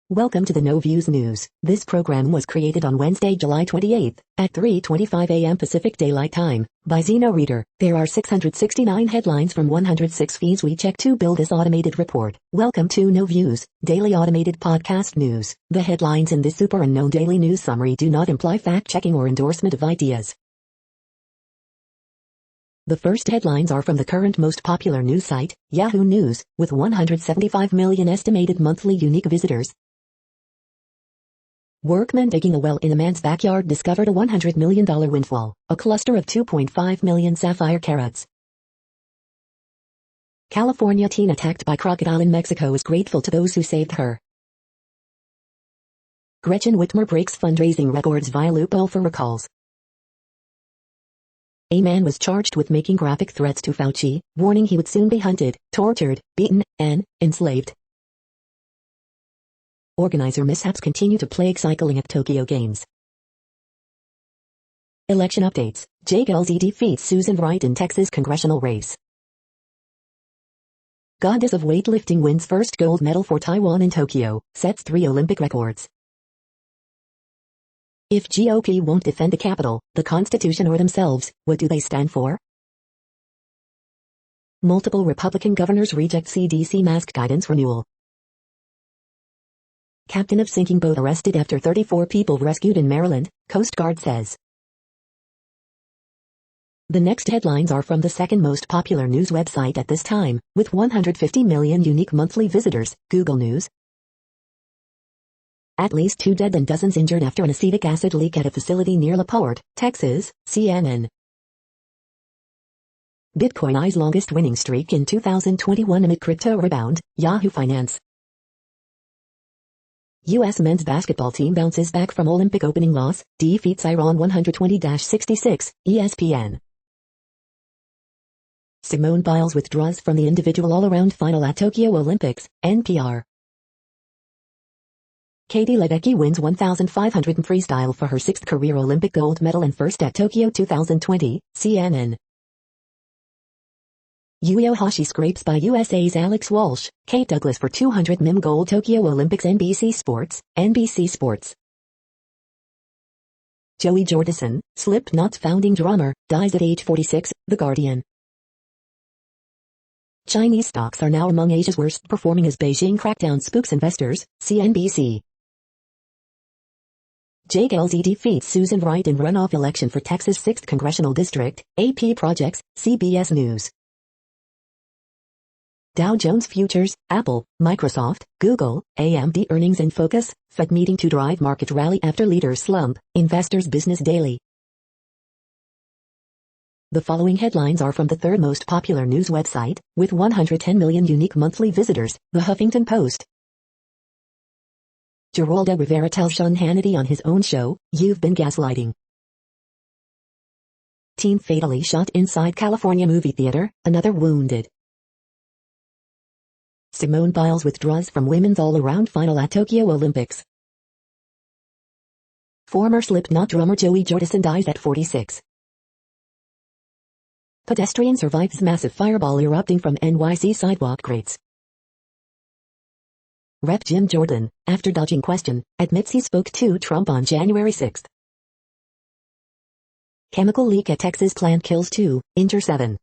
Welcome to the No Views News. This program was created on Wednesday, July 28th, at 3:25 a.m. Pacific Daylight Time, by Zeno Reader. There are 669 headlines from 106 feeds we check to build this automated report. Welcome to No Views, daily automated podcast news. The headlines in this super unknown daily news summary do not imply fact-checking or endorsement of ideas. The first headlines are from the current most popular news site, Yahoo News, with 175 million estimated monthly unique visitors. Workmen digging a well in a man's backyard discovered a $100 million windfall, a cluster of 2.5 million sapphire carats. California teen attacked by crocodile in Mexico is grateful to those who saved her. Gretchen Whitmer breaks fundraising records via loophole for recalls. A man was charged with making graphic threats to Fauci, warning he would soon be hunted, tortured, beaten, and enslaved. Organizer mishaps continue to plague cycling at Tokyo Games. Election updates. Jake LZ defeats Susan Wright in Texas congressional race. Goddess of weightlifting wins first gold medal for Taiwan in Tokyo, sets 3 Olympic records. If GOP won't defend the Capitol, the Constitution or themselves, what do they stand for? Multiple Republican governors reject CDC mask guidance renewal. Captain of sinking boat arrested after 34 people rescued in Maryland, Coast Guard says. The next headlines are from the second most popular news website at this time, with 150 million unique monthly visitors, Google News. At least 2 dead and dozens injured after an acetic acid leak at a facility near La Porte, Texas, CNN. Bitcoin eyes longest winning streak in 2021 amid crypto rebound, Yahoo Finance. U.S. men's basketball team bounces back from Olympic opening loss, defeats Iran 120-66, ESPN. Simone Biles withdraws from the individual all-around final at Tokyo Olympics, NPR. Katie Ledecky wins 1,500 in freestyle for her 6th career Olympic gold medal and first at Tokyo 2020, CNN. Yui Ohashi scrapes by USA's Alex Walsh, Kate Douglas for 200 mm gold Tokyo Olympics NBC Sports. Joey Jordison, Slipknot's founding drummer, dies at age 46, The Guardian. Chinese stocks are now among Asia's worst performing as Beijing crackdown spooks investors, CNBC. Jake LZ defeats Susan Wright in runoff election for Texas 6th Congressional District, AP projects, CBS News. Dow Jones Futures, Apple, Microsoft, Google, AMD earnings in focus, Fed meeting to drive market rally after leaders slump, Investors Business Daily. The following headlines are from the third most popular news website, with 110 million unique monthly visitors, The Huffington Post. Geraldo Rivera tells Sean Hannity on his own show, "You've been gaslighting." Teen fatally shot inside California movie theater, another wounded. Simone Biles withdraws from women's all-around final at Tokyo Olympics. Former Slipknot drummer Joey Jordison dies at 46. Pedestrian survives massive fireball erupting from NYC sidewalk grates. Rep Jim Jordan, after dodging question, admits he spoke to Trump on January 6. Chemical leak at Texas plant kills 2, injure 7.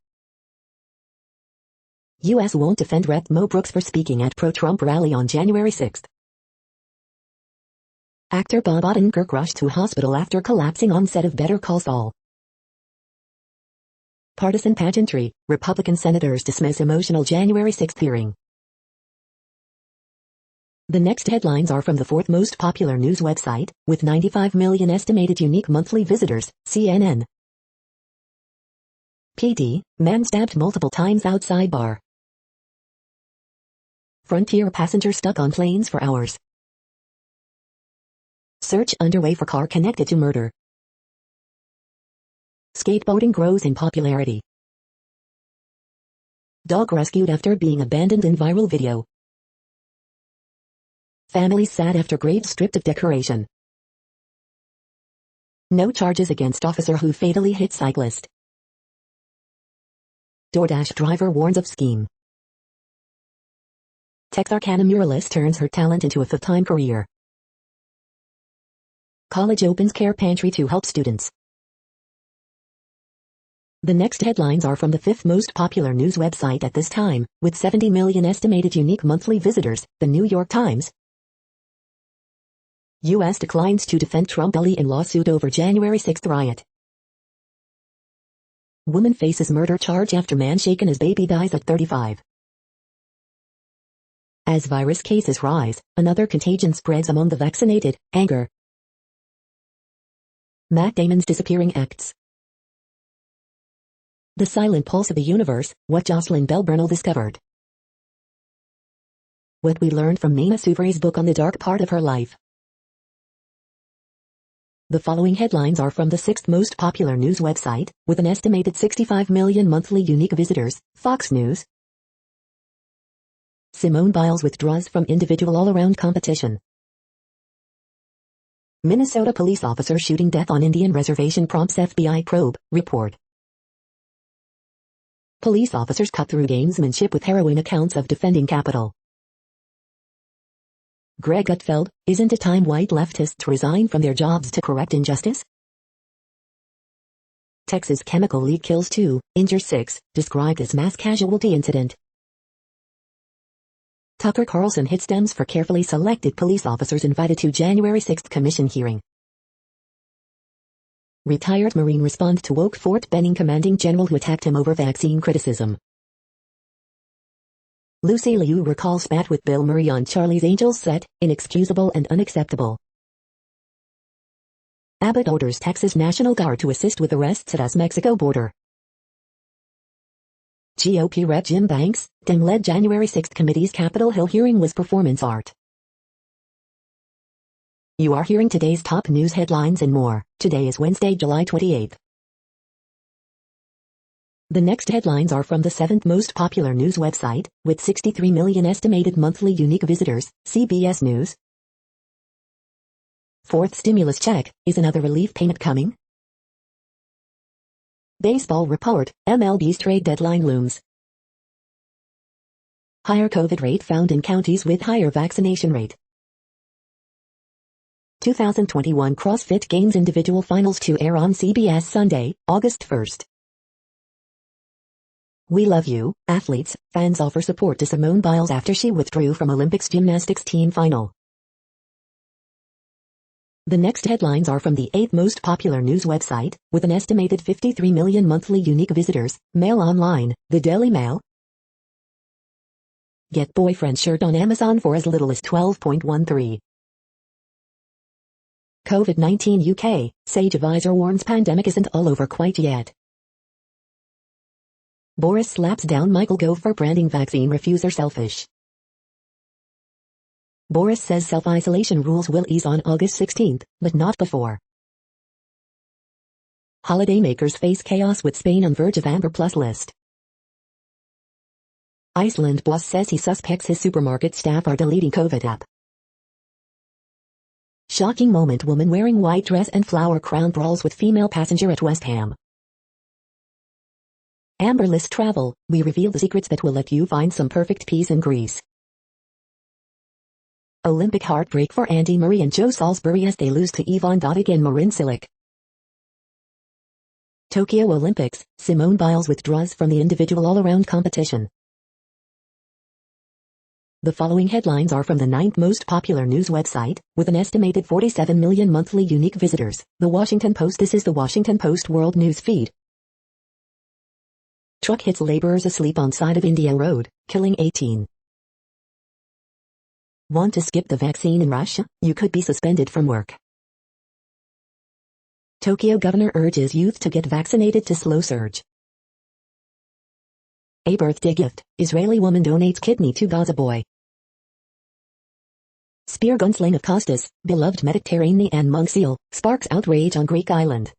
U.S. won't defend Rep Mo Brooks for speaking at pro-Trump rally on January 6. Actor Bob Odenkirk rushed to hospital after collapsing on set of Better Call Saul. Partisan pageantry, Republican senators dismiss emotional January 6 hearing. The next headlines are from the fourth most popular news website, with 95 million estimated unique monthly visitors, CNN. PD, man stabbed multiple times outside bar. Frontier passenger stuck on planes for hours. Search underway for car connected to murder. Skateboarding grows in popularity. Dog rescued after being abandoned in viral video. Families sad after grave stripped of decoration. No charges against officer who fatally hit cyclist. DoorDash driver warns of scheme. Texarkana muralist turns her talent into a full-time career. College opens care pantry to help students. The next headlines are from the fifth most popular news website at this time, with 70 million estimated unique monthly visitors, The New York Times. U.S. declines to defend Trump bully in lawsuit over January 6 riot. Woman faces murder charge after man shaken as baby dies at 35. As virus cases rise, another contagion spreads among the vaccinated. Anger. Matt Damon's disappearing acts. The silent pulse of the universe, what Jocelyn Bell Burnell discovered. What we learned from Mina Souvri's book on the dark part of her life. The following headlines are from the sixth most popular news website, with an estimated 65 million monthly unique visitors, Fox News. Simone Biles withdraws from individual all-around competition. Minnesota police officer shooting death on Indian reservation prompts FBI probe, report. Police officers cut through gamesmanship with heroin accounts of defending Capitol. Greg Gutfeld, isn't it time white leftists resign from their jobs to correct injustice? Texas chemical leak kills 2, injures 6, described as mass casualty incident. Tucker Carlson hits Dems for carefully selected police officers invited to January 6 commission hearing. Retired Marine responds to woke Fort Benning commanding general who attacked him over vaccine criticism. Lucy Liu recalls spat with Bill Murray on Charlie's Angels set, inexcusable and unacceptable. Abbott orders Texas National Guard to assist with arrests at US-Mexico border. GOP Rep Jim Banks, Dem-led January 6 committee's Capitol Hill hearing was performance art. You are hearing today's top news headlines and more. Today is Wednesday, July 28. The next headlines are from the seventh most popular news website, with 63 million estimated monthly unique visitors, CBS News. Fourth stimulus check, is another relief payment coming? Baseball report, MLB's trade deadline looms. Higher COVID rate found in counties with higher vaccination rate. 2021 CrossFit Games individual finals to air on CBS Sunday, August 1st. We love you, athletes. Fans offer support to Simone Biles after she withdrew from Olympics gymnastics team final. The next headlines are from the eighth most popular news website, with an estimated 53 million monthly unique visitors, Mail Online, the Daily Mail. Get boyfriend shirt on Amazon for as little as $12.13. COVID-19 UK, Sage advisor warns pandemic isn't all over quite yet. Boris slaps down Michael Gove for branding vaccine refuser selfish. Boris says self-isolation rules will ease on August 16, but not before. Holidaymakers face chaos with Spain on verge of Amber Plus list. Iceland boss says he suspects his supermarket staff are deleting COVID app. Shocking moment, woman wearing white dress and flower crown brawls with female passenger at West Ham. Amber List travel, we reveal the secrets that will let you find some perfect peace in Greece. Olympic heartbreak for Andy Murray and Joe Salisbury as they lose to Ivan Dodig and Marin Cilic. Tokyo Olympics, Simone Biles withdraws from the individual all-around competition. The following headlines are from the ninth most popular news website, with an estimated 47 million monthly unique visitors, The Washington Post. This is the Washington Post World News Feed. Truck hits laborers asleep on side of India Road, killing 18. Want to skip the vaccine in Russia? You could be suspended from work. Tokyo governor urges youth to get vaccinated to slow surge. A birthday gift, Israeli woman donates kidney to Gaza boy. Spear gunsling of Costas, beloved Mediterranean monk seal, sparks outrage on Greek island.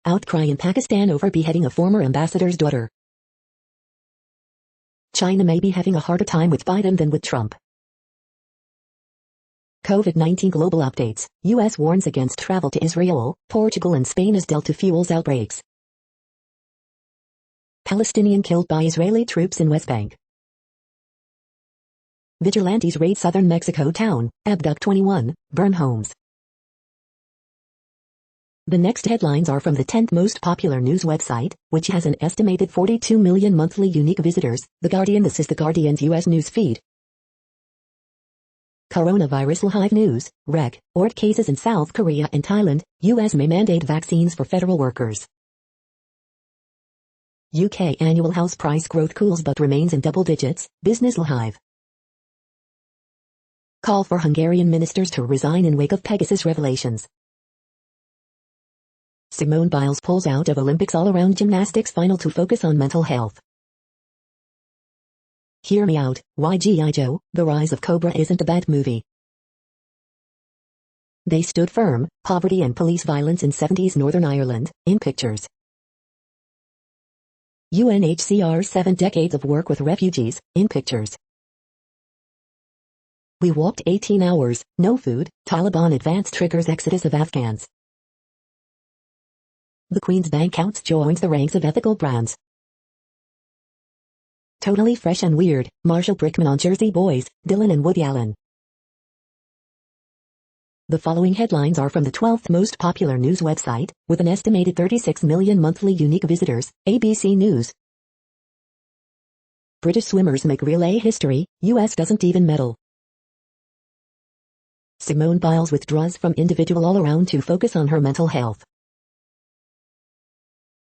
Outcry in Pakistan over beheading of former ambassador's daughter. China may be having a harder time with Biden than with Trump. COVID-19 global updates. U.S. warns against travel to Israel, Portugal and Spain as Delta fuels outbreaks. Palestinian killed by Israeli troops in West Bank. Vigilantes raid southern Mexico town, abduct 21, burn homes. The next headlines are from the 10th most popular news website, which has an estimated 42 million monthly unique visitors, The Guardian. This is The Guardian's U.S. news feed. Coronavirus live news, record cases in South Korea and Thailand, U.S. may mandate vaccines for federal workers. UK annual house price growth cools but remains in double digits, Business Live. Call for Hungarian ministers to resign in wake of Pegasus revelations. Simone Biles pulls out of Olympics all-around gymnastics final to focus on mental health. Hear Me Out, Why G.I. Joe, The Rise of Cobra isn't a bad movie. They stood firm, poverty and police violence in 70s Northern Ireland, in pictures. UNHCR's 7 decades of work with refugees, in pictures. We walked 18 hours, no food, Taliban advance triggers exodus of Afghans. The Queen's Bank Counts joins the ranks of ethical brands. Totally fresh and weird, Marshall Brickman on Jersey Boys, Dylan and Woody Allen. The following headlines are from the 12th most popular news website, with an estimated 36 million monthly unique visitors, ABC News. British swimmers make relay history, US doesn't even medal. Simone Biles withdraws from individual all-around to focus on her mental health.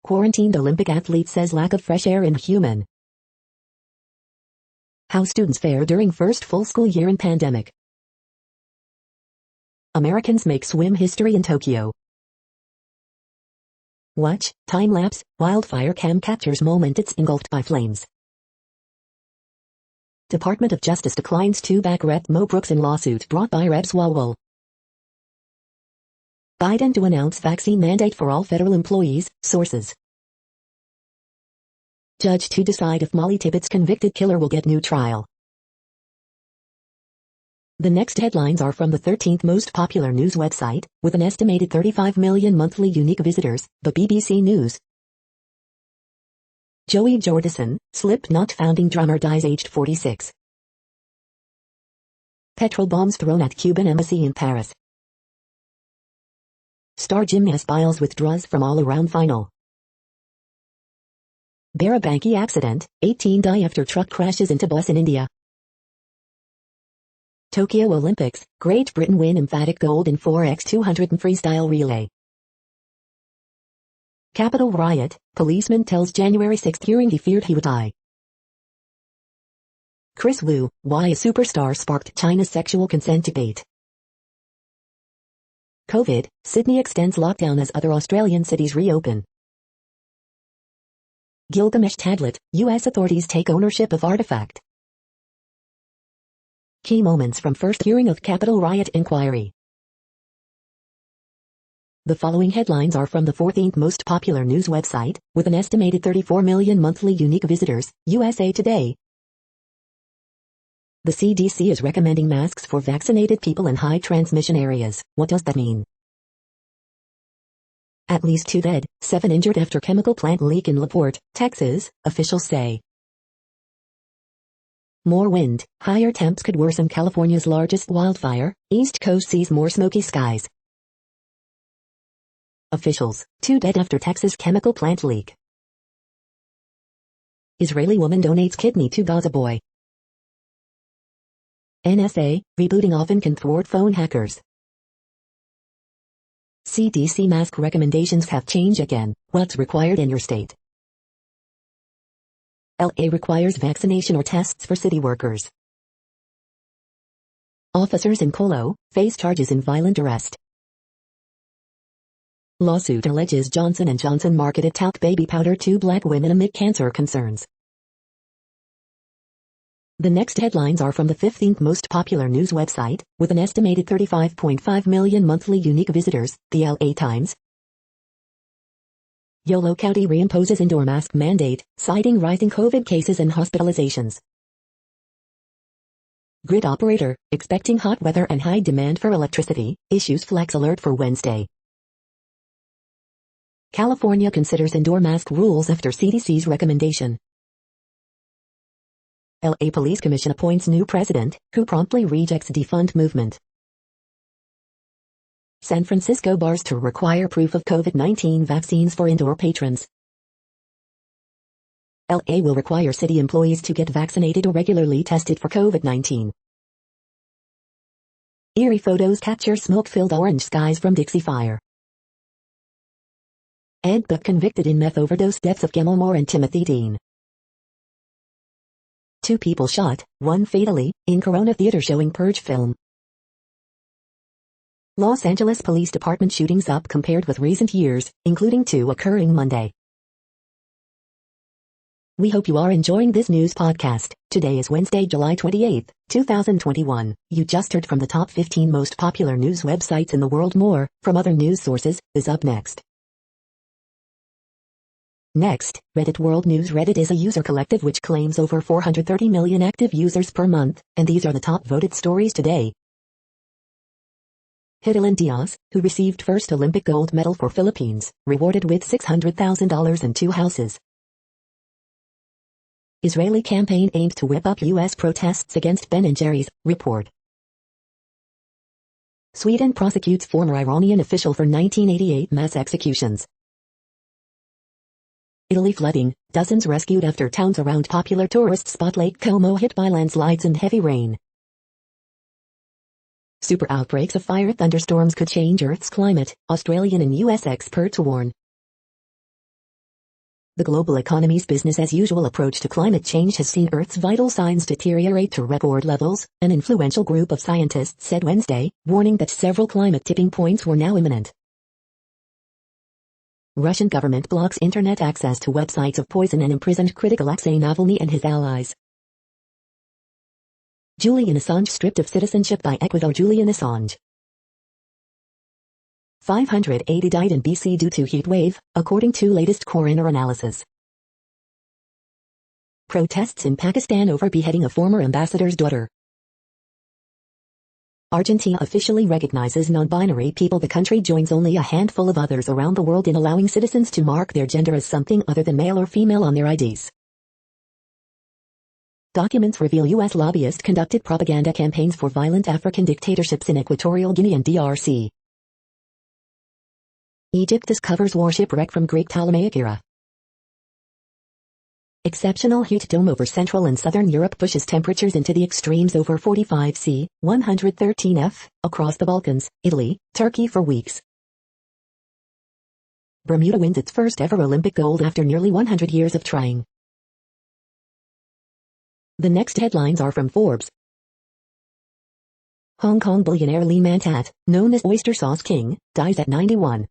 Quarantined Olympic athlete says lack of fresh air inhuman. How students fare during first full school year in pandemic. Americans make swim history in Tokyo. Watch, time-lapse, wildfire cam captures moment it's engulfed by flames. Department of Justice declines to back Rep. Mo Brooks in lawsuit brought by Rep. Swalwell. Biden to announce vaccine mandate for all federal employees, sources. Judge to decide if Molly Tibbetts' convicted killer will get new trial. The next headlines are from the 13th most popular news website, with an estimated 35 million monthly unique visitors, the BBC News. Joey Jordison, Slipknot founding drummer dies aged 46. Petrol bombs thrown at Cuban embassy in Paris. Star gymnast Biles withdraws from all-around final. Barabanki accident, 18 die after truck crashes into bus in India. Tokyo Olympics, Great Britain win emphatic gold in 4x200 and freestyle relay. Capitol riot, policeman tells January 6 hearing he feared he would die. Chris Wu, why a superstar sparked China's sexual consent debate. COVID, Sydney extends lockdown as other Australian cities reopen. Gilgamesh tablet, U.S. authorities take ownership of artifact. Key moments from first hearing of Capitol riot inquiry. The following headlines are from the 14th most popular news website, with an estimated 34 million monthly unique visitors, USA Today. The CDC is recommending masks for vaccinated people in high transmission areas. What does that mean? At least 2 dead, 7 injured after chemical plant leak in LaPorte, Texas, officials say. More wind, higher temps could worsen California's largest wildfire, East Coast sees more smoky skies. Officials, 2 dead after Texas chemical plant leak. Israeli woman donates kidney to Gaza boy. NSA, rebooting often can thwart phone hackers. CDC mask recommendations have changed again. What's required in your state? LA requires vaccination or tests for city workers. Officers in Colo face charges in violent arrest. Lawsuit alleges Johnson & Johnson marketed talc baby powder to black women amid cancer concerns. The next headlines are from the 15th most popular news website, with an estimated 35.5 million monthly unique visitors, the LA Times. Yolo County reimposes indoor mask mandate, citing rising COVID cases and hospitalizations. Grid operator, expecting hot weather and high demand for electricity, issues flex alert for Wednesday. California considers indoor mask rules after CDC's recommendation. LA Police Commission appoints new president, who promptly rejects defund movement. San Francisco bars to require proof of COVID-19 vaccines for indoor patrons. LA will require city employees to get vaccinated or regularly tested for COVID-19. Eerie photos capture smoke-filled orange skies from Dixie Fire. Ed Buck convicted in meth overdose deaths of Gemmell Moore and Timothy Dean. 2 people shot, 1 fatally, in Corona Theater showing Purge film. Los Angeles Police Department shootings up compared with recent years, including 2 occurring Monday. We hope you are enjoying this news podcast. Today is Wednesday, July 28, 2021. You just heard from the top 15 most popular news websites in the world. More, from other news sources, is up next. Next, Reddit World News. Reddit is a user collective which claims over 430 million active users per month, and these are the top voted stories today. Hidilyn Diaz, who received first Olympic gold medal for Philippines, rewarded with $600,000 and 2 houses. Israeli campaign aimed to whip up U.S. protests against Ben & Jerry's, report. Sweden prosecutes former Iranian official for 1988 mass executions. Italy flooding, dozens rescued after towns around popular tourist spot Lake Como hit by landslides and heavy rain. Super outbreaks of fire thunderstorms could change Earth's climate, Australian and U.S. experts warn. The global economy's business-as-usual approach to climate change has seen Earth's vital signs deteriorate to record levels, an influential group of scientists said Wednesday, warning that several climate tipping points were now imminent. Russian government blocks internet access to websites of poison and imprisoned critic Alexei Navalny and his allies. Julian Assange stripped of citizenship by Ecuador. Julian Assange. 580 died in BC due to heat wave, according to latest coroner analysis. Protests in Pakistan over beheading of former ambassador's daughter. Argentina officially recognizes non-binary people. The country joins only a handful of others around the world in allowing citizens to mark their gender as something other than male or female on their IDs. Documents reveal U.S. lobbyists conducted propaganda campaigns for violent African dictatorships in Equatorial Guinea and DRC. Egypt discovers warship wreck from Greek Ptolemaic era. Exceptional heat dome over Central and Southern Europe pushes temperatures into the extremes over 45 C, 113 F, across the Balkans, Italy, Turkey for weeks. Bermuda wins its first ever Olympic gold after nearly 100 years of trying. The next headlines are from Forbes. Hong Kong billionaire Lee Man-tat, known as Oyster Sauce King, dies at 91.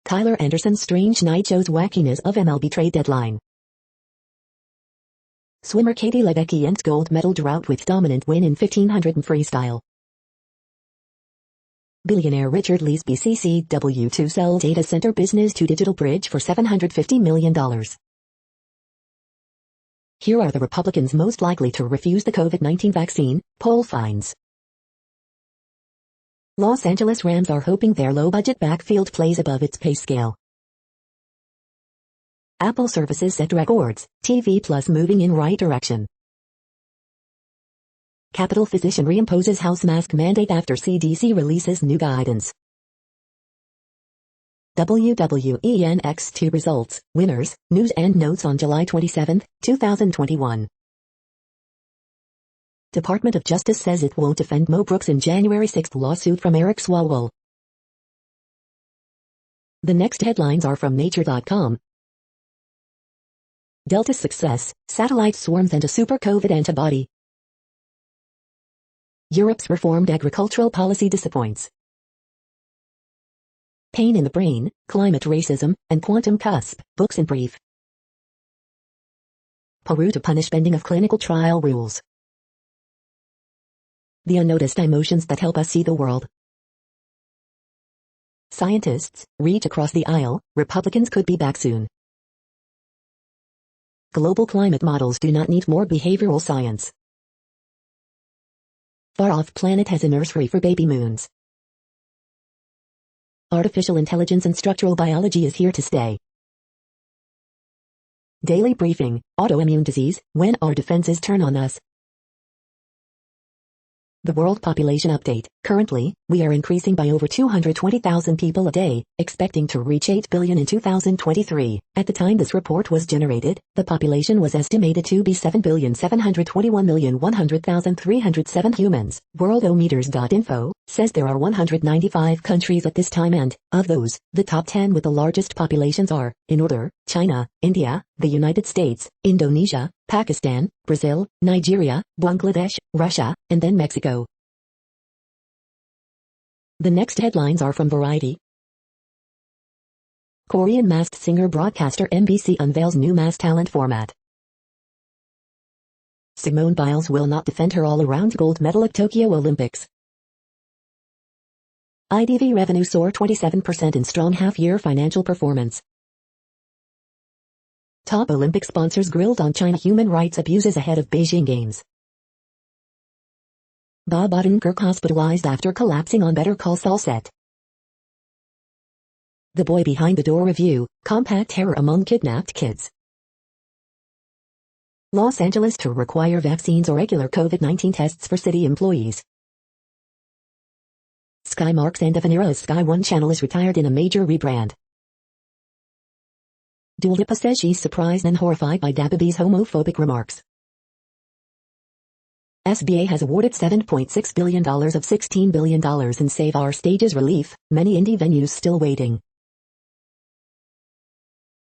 Tyler Anderson's strange night shows wackiness of MLB trade deadline. Swimmer Katie Ledecky ends gold medal drought with dominant win in 1500 freestyle. Billionaire Richard leaves BCCW to sell data center business to Digital Bridge for $750 million. Here are the Republicans most likely to refuse the COVID-19 vaccine, poll finds. Los Angeles Rams are hoping their low-budget backfield plays above its pay scale. Apple services set records, TV Plus moving in right direction. Capitol physician reimposes house mask mandate after CDC releases new guidance. WWE NXT results, winners, news and notes on July 27, 2021. Department of Justice says it won't defend Mo Brooks in January 6 lawsuit from Eric Swalwell. The next headlines are from Nature.com. Delta's success, satellite swarms and a super COVID antibody. Europe's reformed agricultural policy disappoints. Pain in the brain, climate racism, and quantum cusp, books in brief. Peru to punish bending of clinical trial rules. The unnoticed emotions that help us see the world. Scientists, reach across the aisle, Republicans could be back soon. Global climate models do not need more behavioral science. Far-off planet has a nursery for baby moons. Artificial intelligence and structural biology is here to stay. Daily briefing, autoimmune disease, when our defenses turn on us. The World Population Update. Currently, we are increasing by over 220,000 people a day, expecting to reach 8 billion in 2023. At the time this report was generated, the population was estimated to be 7,721,100,307 humans. Worldometers.info says there are 195 countries at this time and, of those, the top 10 with the largest populations are, in order, China, India, the United States, Indonesia, Pakistan, Brazil, Nigeria, Bangladesh, Russia, and then Mexico. The next headlines are from Variety. Korean masked singer broadcaster MBC unveils new mass talent format. Simone Biles will not defend her all-around gold medal at Tokyo Olympics. IDV revenue soar 27% in strong half-year financial performance. Top Olympic sponsors grilled on China human rights abuses ahead of Beijing Games. Bob Odenkirk hospitalized after collapsing on Better Call Saul set. The Boy Behind the Door review, compact terror among kidnapped kids. Los Angeles to require vaccines or regular COVID-19 tests for city employees. Sky marks end of an era as Sky One channel is retired in a major rebrand. Dua Lipa says she's surprised and horrified by DaBaby's homophobic remarks. SBA has awarded $7.6 billion of $16 billion in Save Our Stages relief, many indie venues still waiting.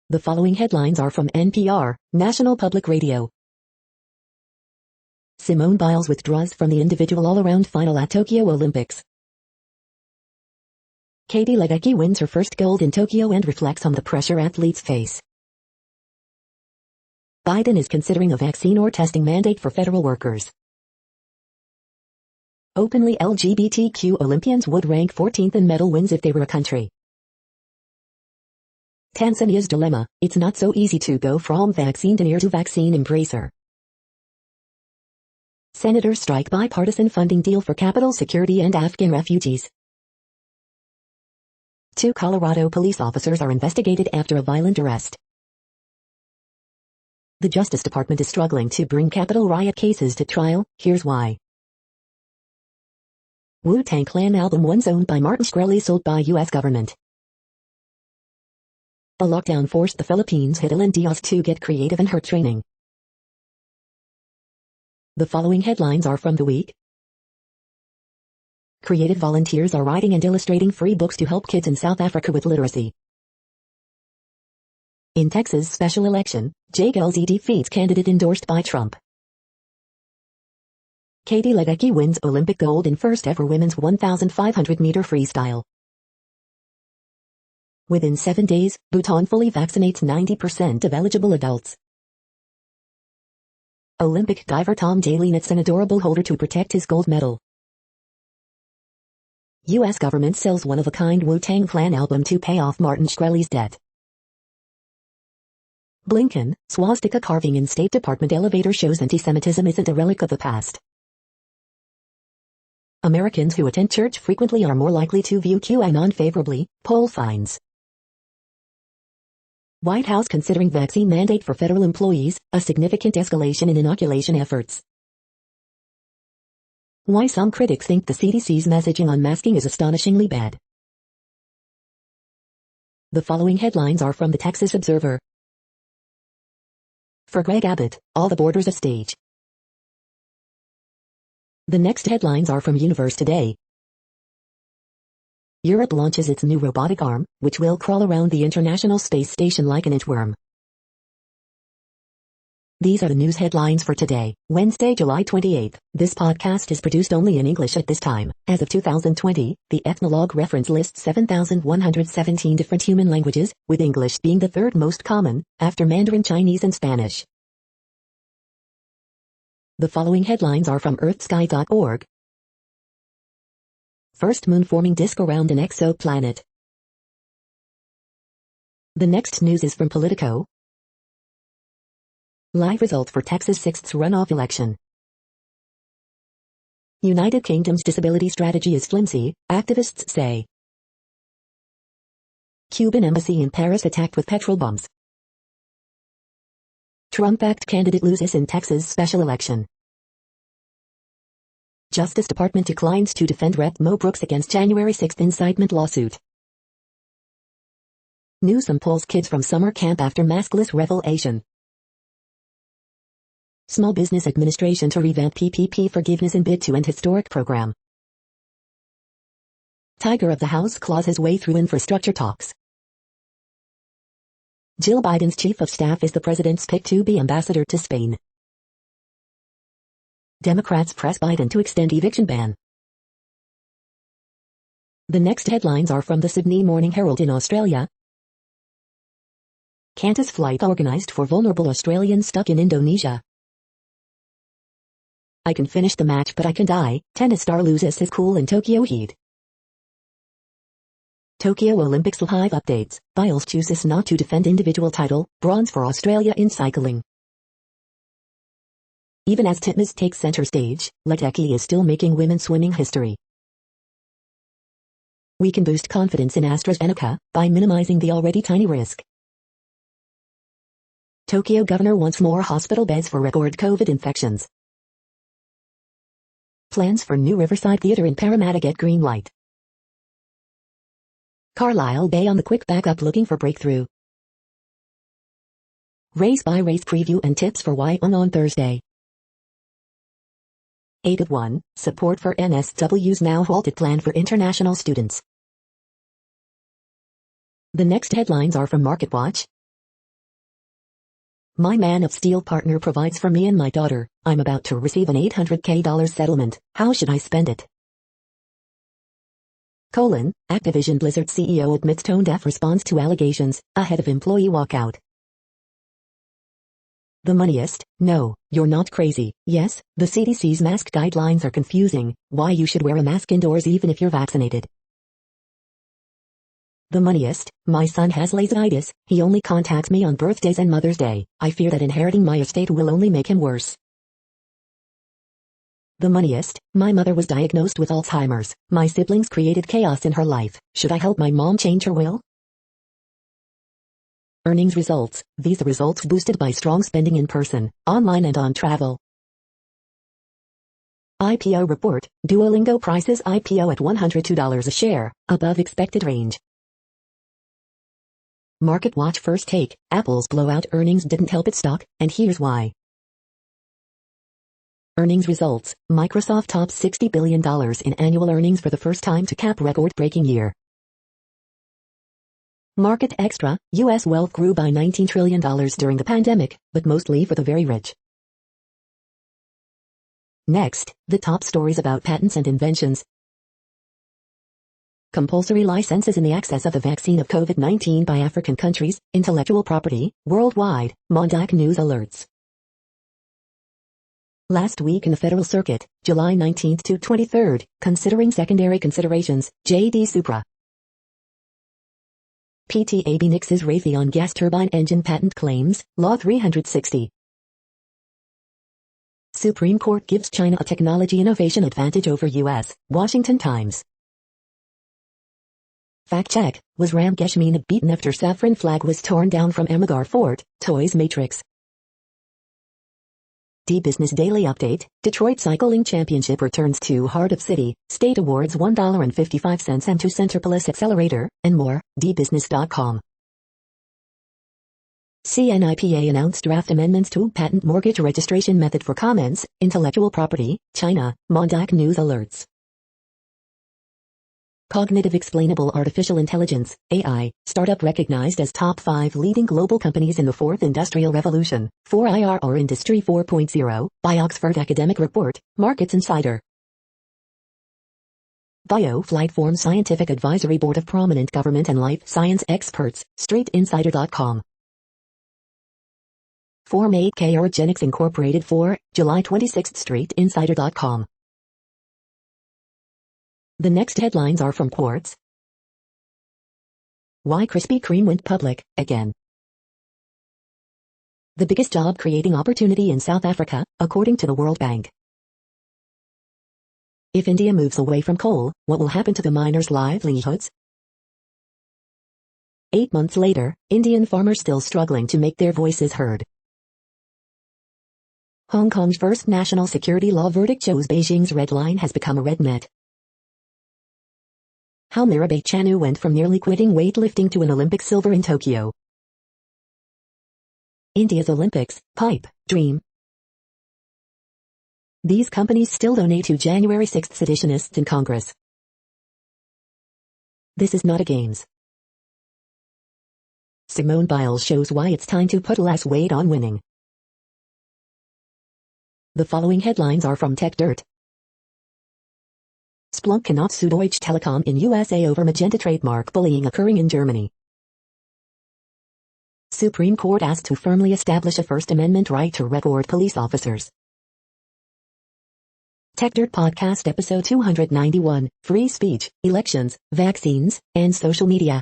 The following headlines are from NPR, National Public Radio. Simone Biles withdraws from the individual all-around final at Tokyo Olympics. Katie Ledecky wins her first gold in Tokyo and reflects on the pressure athletes face. Biden is considering a vaccine or testing mandate for federal workers. Openly LGBTQ Olympians would rank 14th in medal wins if they were a country. Tanzania's dilemma, it's not so easy to go from vaccine denier to vaccine embracer. Senators strike bipartisan funding deal for Capitol security and Afghan refugees. 2 Colorado police officers are investigated after a violent arrest. The Justice Department is struggling to bring Capitol riot cases to trial, here's why. Wu-Tang Clan album once owned by Martin Shkreli sold by U.S. government. A lockdown forced the Philippines' Hidalgo Diaz to get creative in her training. The following headlines are from the week. Creative volunteers are writing and illustrating free books to help kids in South Africa with literacy. In Texas special election, Jay Gelsi defeats candidate endorsed by Trump. Katie Ledecky wins Olympic gold in first ever women's 1,500-meter freestyle. Within 7 days, Bhutan fully vaccinates 90% of eligible adults. Olympic diver Tom Daley knits an adorable holder to protect his gold medal. U.S. government sells one-of-a-kind Wu-Tang Clan album to pay off Martin Shkreli's debt. Blinken, swastika carving in State Department elevator shows anti-Semitism isn't a relic of the past. Americans who attend church frequently are more likely to view QAnon favorably, poll finds. White House considering vaccine mandate for federal employees, a significant escalation in inoculation efforts. Why some critics think the CDC's messaging on masking is astonishingly bad. The following headlines are from the Texas Observer. For Greg Abbott, all the borders a stage. The next headlines are from Universe Today. Europe launches its new robotic arm, which will crawl around the International Space Station like an inchworm. These are the news headlines for today, Wednesday, July 28. This podcast is produced only in English at this time. As of 2020, the Ethnologue reference lists 7,117 different human languages, with English being the third most common, after Mandarin Chinese and Spanish. The following headlines are from earthsky.org. First moon-forming disk around an exoplanet. The next news is from Politico. Live result for Texas 6th runoff election. United Kingdom's disability strategy is flimsy, activists say. Cuban embassy in Paris attacked with petrol bombs. Trump-backed candidate loses in Texas special election. Justice Department declines to defend Rep. Mo Brooks against January 6 incitement lawsuit. Newsom pulls kids from summer camp after maskless revelation. Small Business Administration to revamp PPP forgiveness in bid to end historic program. Tiger of the House claws his way through infrastructure talks. Jill Biden's chief of staff is the president's pick to be ambassador to Spain. Democrats press Biden to extend eviction ban. The next headlines are from the Sydney Morning Herald in Australia. Qantas flight organized for vulnerable Australians stuck in Indonesia. I can finish the match but I can die. Tennis star loses his cool in Tokyo heat. Tokyo Olympics live updates. Biles chooses not to defend individual title, bronze for Australia in cycling. Even as Titmus takes center stage, Ledecky is still making women's swimming history. We can boost confidence in AstraZeneca by minimizing the already tiny risk. Tokyo governor wants more hospital beds for record COVID infections. Plans for new Riverside Theater in Parramatta get green light. Carlisle Bay on the quick backup looking for breakthrough. Race by race preview and tips for Wyong on Thursday. 8 of 1, support for NSW's now halted plan for international students. The next headlines are from MarketWatch. My Man of Steel partner provides for me and my daughter. I'm about to receive an $800K settlement. How should I spend it? Activision Blizzard CEO admits tone-deaf response to allegations, ahead of employee walkout. The Moneyist, no, you're not crazy. Yes, the CDC's mask guidelines are confusing. Why you should wear a mask indoors even if you're vaccinated. The Moneyist, my son has laseritis, he only contacts me on birthdays and Mother's Day. I fear that inheriting my estate will only make him worse. The Moneyist, my mother was diagnosed with Alzheimer's. My siblings created chaos in her life. Should I help my mom change her will? Earnings results. Visa results boosted by strong spending in person, online and on travel. IPO report. Duolingo prices IPO at $102 a share, above expected range. MarketWatch first take. Apple's blowout earnings didn't help its stock, and here's why. Earnings results. Microsoft tops $60 billion in annual earnings for the first time to cap record-breaking year. Market extra. U.S. wealth grew by $19 trillion during the pandemic, but mostly for the very rich. Next, the top stories about patents and inventions. Compulsory licenses in the access of the vaccine of COVID-19 by African countries, intellectual property, worldwide, Mondac News alerts. Last week in the Federal Circuit, July 19 to 23, considering secondary considerations, J.D. Supra. PTAB nixes Raytheon gas turbine engine patent claims, Law 360. Supreme Court gives China a technology innovation advantage over U.S., Washington Times. Fact check, was Ram Geshmina beaten after saffron flag was torn down from Amagar Fort, Toys Matrix. D-Business Daily Update, Detroit Cycling Championship returns to Heart of City, State Awards $1.55 and to Centerpolis Accelerator, and more, dbusiness.com. CNIPA announced draft amendments to patent mortgage registration method for comments, intellectual property, China, Mondac News alerts. Cognitive Explainable Artificial Intelligence, AI, startup recognized as top 5 leading global companies in the 4th Industrial Revolution, 4IR or Industry 4.0, by Oxford Academic Report, Markets Insider. BioFlight forms Scientific Advisory Board of prominent government and life science experts, StreetInsider.com. Form 8K Orogenics Incorporated 4, July 26, StreetInsider.com. The next headlines are from Quartz. Why Krispy Kreme went public, again. The biggest job creating opportunity in South Africa, according to the World Bank. If India moves away from coal, what will happen to the miners' livelihoods? 8 months later, Indian farmers still struggling to make their voices heard. Hong Kong's first national security law verdict shows Beijing's red line has become a red net. How Mirabai Chanu went from nearly quitting weightlifting to an Olympic silver in Tokyo. India's Olympics, pipe dream. These companies still donate to January 6 seditionists in Congress. This is not a games. Simone Biles shows why it's time to put less weight on winning. The following headlines are from Tech Dirt. Splunk cannot sue Deutsche Telekom in USA over Magenta trademark bullying occurring in Germany. Supreme Court asked to firmly establish a First Amendment right to record police officers. Tech Dirt Podcast Episode 291, Free Speech, Elections, Vaccines, and Social Media.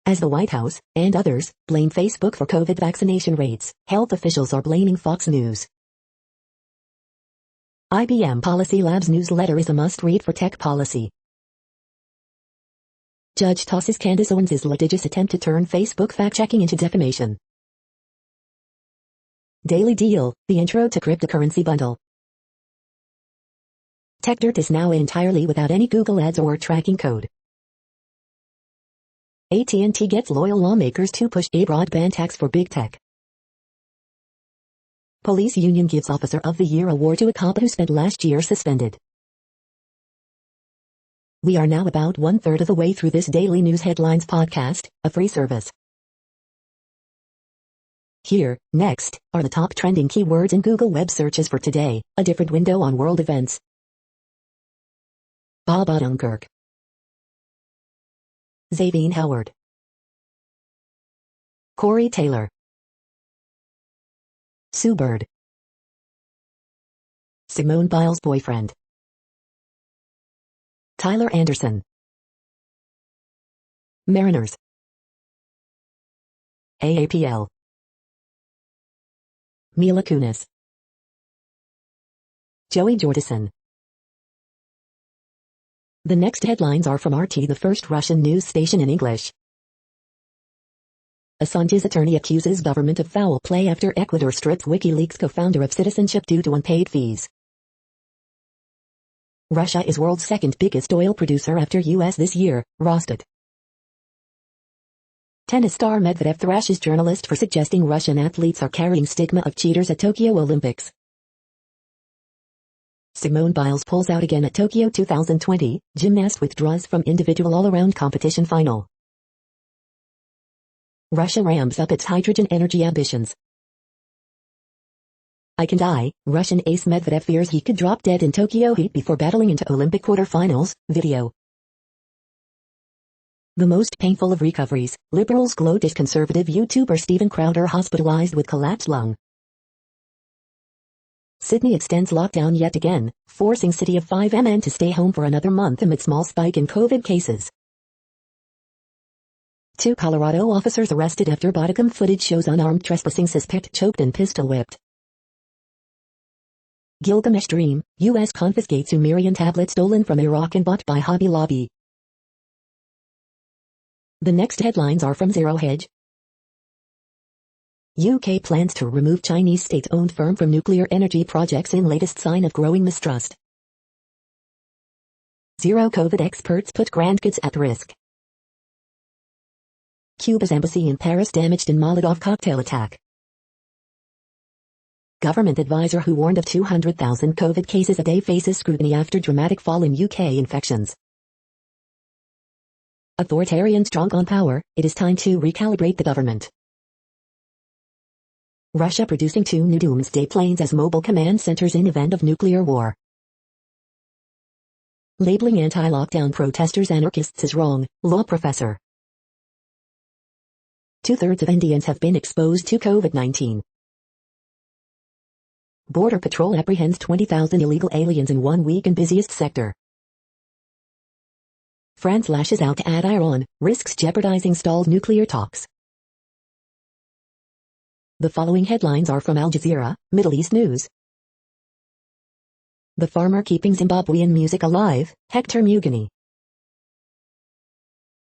As the White House, and others, blame Facebook for COVID vaccination rates, health officials are blaming Fox News. IBM Policy Labs newsletter is a must-read for tech policy. Judge tosses Candace Owens' litigious attempt to turn Facebook fact-checking into defamation. Daily Deal, the intro to cryptocurrency bundle. Tech Dirt is now entirely without any Google Ads or tracking code. AT&T gets loyal lawmakers to push a broadband tax for big tech. Police union gives Officer of the Year award to a cop who spent last year suspended. We are now about 1/3 of the way through this daily news headlines podcast, a free service. Here, next, are the top trending keywords in Google web searches for today, a different window on world events. Bob Odenkirk, Xavier Howard, Corey Taylor, Sue Bird, Simone Biles' boyfriend, Tyler Anderson, Mariners, AAPL, Mila Kunis, Joey Jordison. The next headlines are from RT, the first Russian news station in English. Assange's attorney accuses government of foul play after Ecuador strips WikiLeaks co-founder of citizenship due to unpaid fees. Russia is world's second biggest oil producer after US this year, Rostat. Tennis star Medvedev thrashes journalist for suggesting Russian athletes are carrying stigma of cheaters at Tokyo Olympics. Simone Biles pulls out again at Tokyo 2020, gymnast withdraws from individual all-around competition final. Russia ramps up its hydrogen energy ambitions. I can die, Russian ace Medvedev fears he could drop dead in Tokyo heat before battling into Olympic quarterfinals, video. The most painful of recoveries, liberals gloat as conservative YouTuber Steven Crowder hospitalized with collapsed lung. Sydney extends lockdown yet again, forcing city of 5MN to stay home for another month amid small spike in COVID cases. 2 Colorado officers arrested after bodicam footage shows unarmed trespassing suspect choked and pistol whipped. Gilgamesh Dream, U.S. confiscates Sumerian tablet stolen from Iraq and bought by Hobby Lobby. The next headlines are from Zero Hedge. UK plans to remove Chinese state-owned firm from nuclear energy projects in latest sign of growing mistrust. Zero COVID experts put grandkids at risk. Cuba's embassy in Paris damaged in Molotov cocktail attack. Government advisor who warned of 200,000 COVID cases a day faces scrutiny after dramatic fall in UK infections. Authoritarian strong on power, it is time to recalibrate the government. Russia producing 2 new doomsday planes as mobile command centers in event of nuclear war. Labeling anti-lockdown protesters anarchists is wrong, law professor. 2/3 of Indians have been exposed to COVID-19. Border Patrol apprehends 20,000 illegal aliens in 1 week in busiest sector. France lashes out at Iran, risks jeopardizing stalled nuclear talks. The following headlines are from Al Jazeera, Middle East News. The farmer keeping Zimbabwean music alive, Hector Mugini.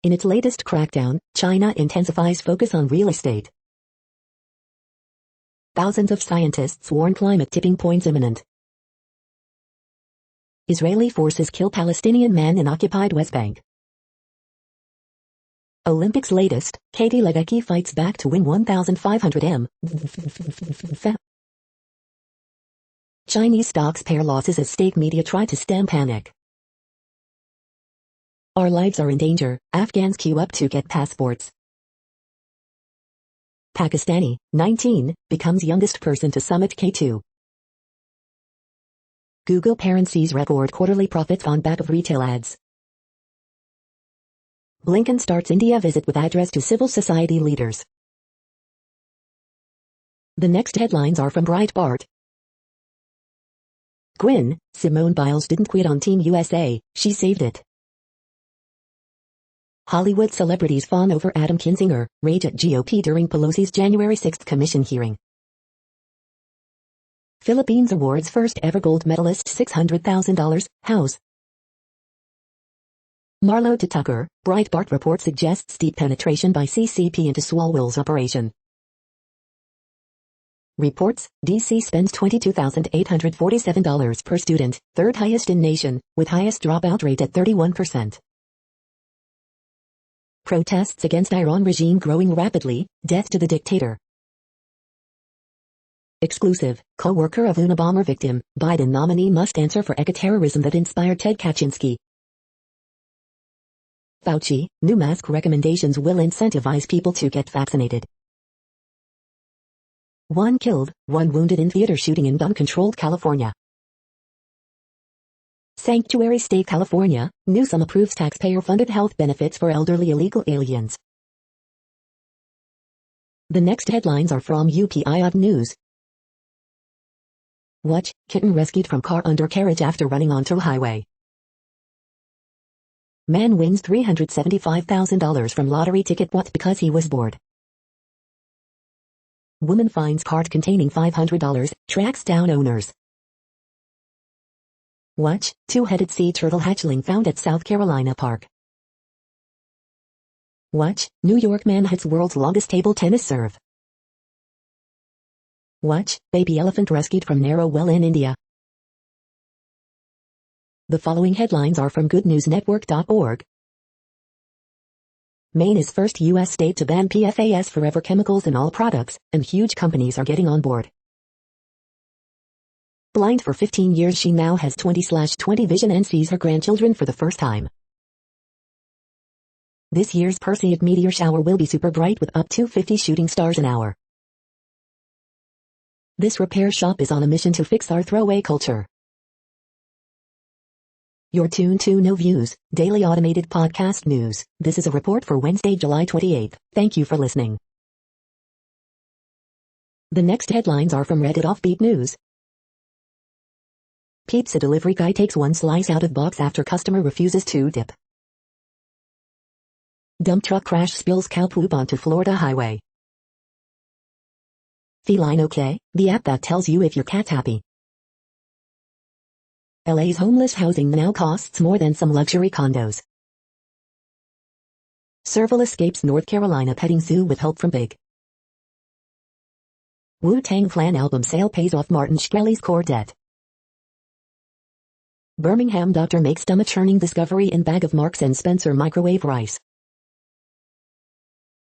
In its latest crackdown, China intensifies focus on real estate. Thousands of scientists warn climate tipping points imminent. Israeli forces kill Palestinian man in occupied West Bank. Olympics latest, Katie Ledecky fights back to win 1,500 m. Chinese stocks pair losses as state media try to stem panic. Our lives are in danger, Afghans queue up to get passports. Pakistani, 19, becomes youngest person to summit K2. Google parent sees record quarterly profits on back of retail ads. Blinken starts India visit with address to civil society leaders. The next headlines are from Breitbart. Gwyn, Simone Biles didn't quit on Team USA, she saved it. Hollywood celebrities fawn over Adam Kinzinger, rage at GOP during Pelosi's January 6 commission hearing. Philippines awards first ever gold medalist $600,000, house. Marlo to Tucker, Breitbart report suggests deep penetration by CCP into Swalwell's operation. Reports, DC spends $22,847 per student, third highest in nation, with highest dropout rate at 31%. Protests against Iran regime growing rapidly, death to the dictator. Exclusive, co-worker of Unabomber victim, Biden nominee must answer for ecoterrorism that inspired Ted Kaczynski. Fauci, new mask recommendations will incentivize people to get vaccinated. 1 killed, 1 wounded in theater shooting in gun-controlled California. Sanctuary State California, Newsom approves taxpayer-funded health benefits for elderly illegal aliens. The next headlines are from UPI News. Watch, kitten rescued from car undercarriage after running onto highway. Man wins $375,000 from lottery ticket because he was bored. Woman finds card containing $500, tracks down owners. Watch, two-headed sea turtle hatchling found at South Carolina park. Watch, New York man hits world's longest table tennis serve. Watch, baby elephant rescued from narrow well in India. The following headlines are from goodnewsnetwork.org. Maine is first U.S. state to ban PFAS forever chemicals in all products, and huge companies are getting on board. Blind for 15 years, she now has 20/20 vision and sees her grandchildren for the first time. This year's Perseid meteor shower will be super bright with up to 50 shooting stars an hour. This repair shop is on a mission to fix our throwaway culture. You're tuned to No Views, daily automated podcast news. This is a report for Wednesday, July 28. Thank you for listening. The next headlines are from Reddit Offbeat News. Pizza delivery guy takes 1 slice out of box after customer refuses to dip. Dump truck crash spills cow poop onto Florida highway. Feline OK, the app that tells you if your cat's happy. LA's homeless housing now costs more than some luxury condos. Serval escapes North Carolina petting zoo with help from Big. Wu-Tang Clan album sale pays off Martin Shkreli's core debt. Birmingham doctor makes stomach-churning discovery in bag of Marks & Spencer microwave rice.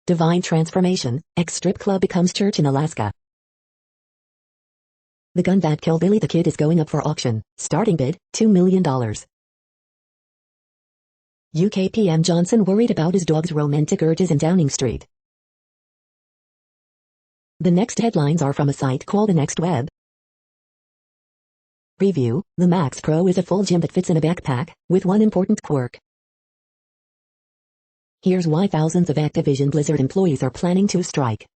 Divine transformation, ex-strip club becomes church in Alaska. The gun that killed Billy the Kid is going up for auction, starting bid, $2 million. UK PM Johnson worried about his dog's romantic urges in Downing Street. The next headlines are from a site called The Next Web. Review, the Max Pro is a full gym that fits in a backpack, with one important quirk. Here's why thousands of Activision Blizzard employees are planning to strike.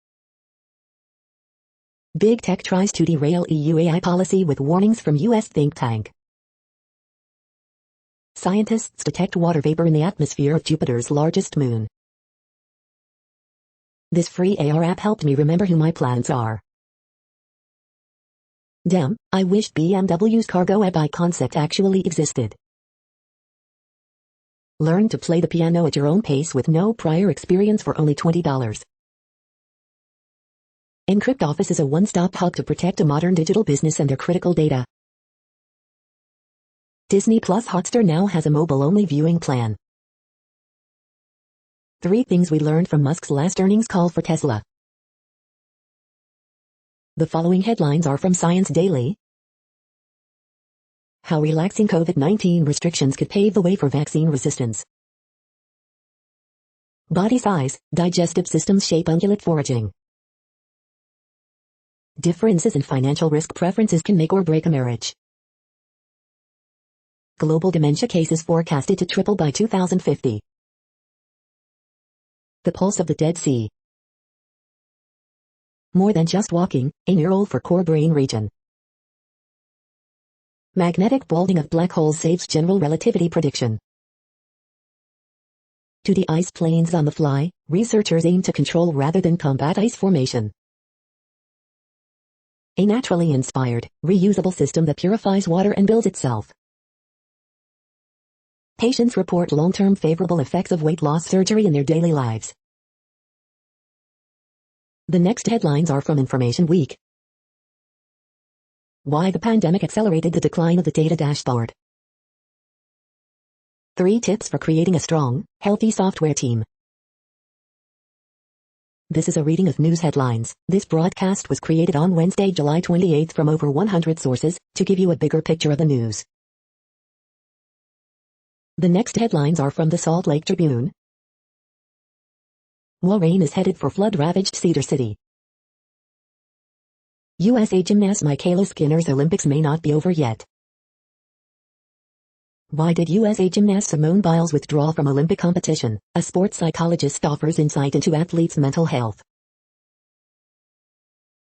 Big Tech tries to derail EU AI policy with warnings from US think tank. Scientists detect water vapor in the atmosphere of Jupiter's largest moon. This free AR app helped me remember who my plants are. Damn, I wished BMW's cargo app concept actually existed. Learn to play the piano at your own pace with no prior experience for only $20. Encrypt Office is a one-stop hub to protect a modern digital business and their critical data. Disney Plus Hotstar now has a mobile-only viewing plan. 3 things we learned from Musk's last earnings call for Tesla. The following headlines are from Science Daily. How relaxing COVID-19 restrictions could pave the way for vaccine resistance. Body size, digestive systems shape ungulate foraging. Differences in financial risk preferences can make or break a marriage. Global dementia cases forecasted to triple by 2050. The pulse of the Dead Sea. More than just walking, a neural for core brain region. Magnetic balding of black holes saves general relativity prediction. To de-ice planes on the fly, researchers aim to control rather than combat ice formation. A naturally inspired, reusable system that purifies water and builds itself. Patients report long-term favorable effects of weight loss surgery in their daily lives. The next headlines are from Information Week. Why the pandemic accelerated the decline of the data dashboard. 3 tips for creating a strong, healthy software team. This is a reading of news headlines. This broadcast was created on Wednesday, July 28 from over 100 sources, to give you a bigger picture of the news. The next headlines are from the Salt Lake Tribune. More rain is headed for flood-ravaged Cedar City. USA gymnast Michaela Skinner's Olympics may not be over yet. Why did USA gymnast Simone Biles withdraw from Olympic competition? A sports psychologist offers insight into athletes' mental health.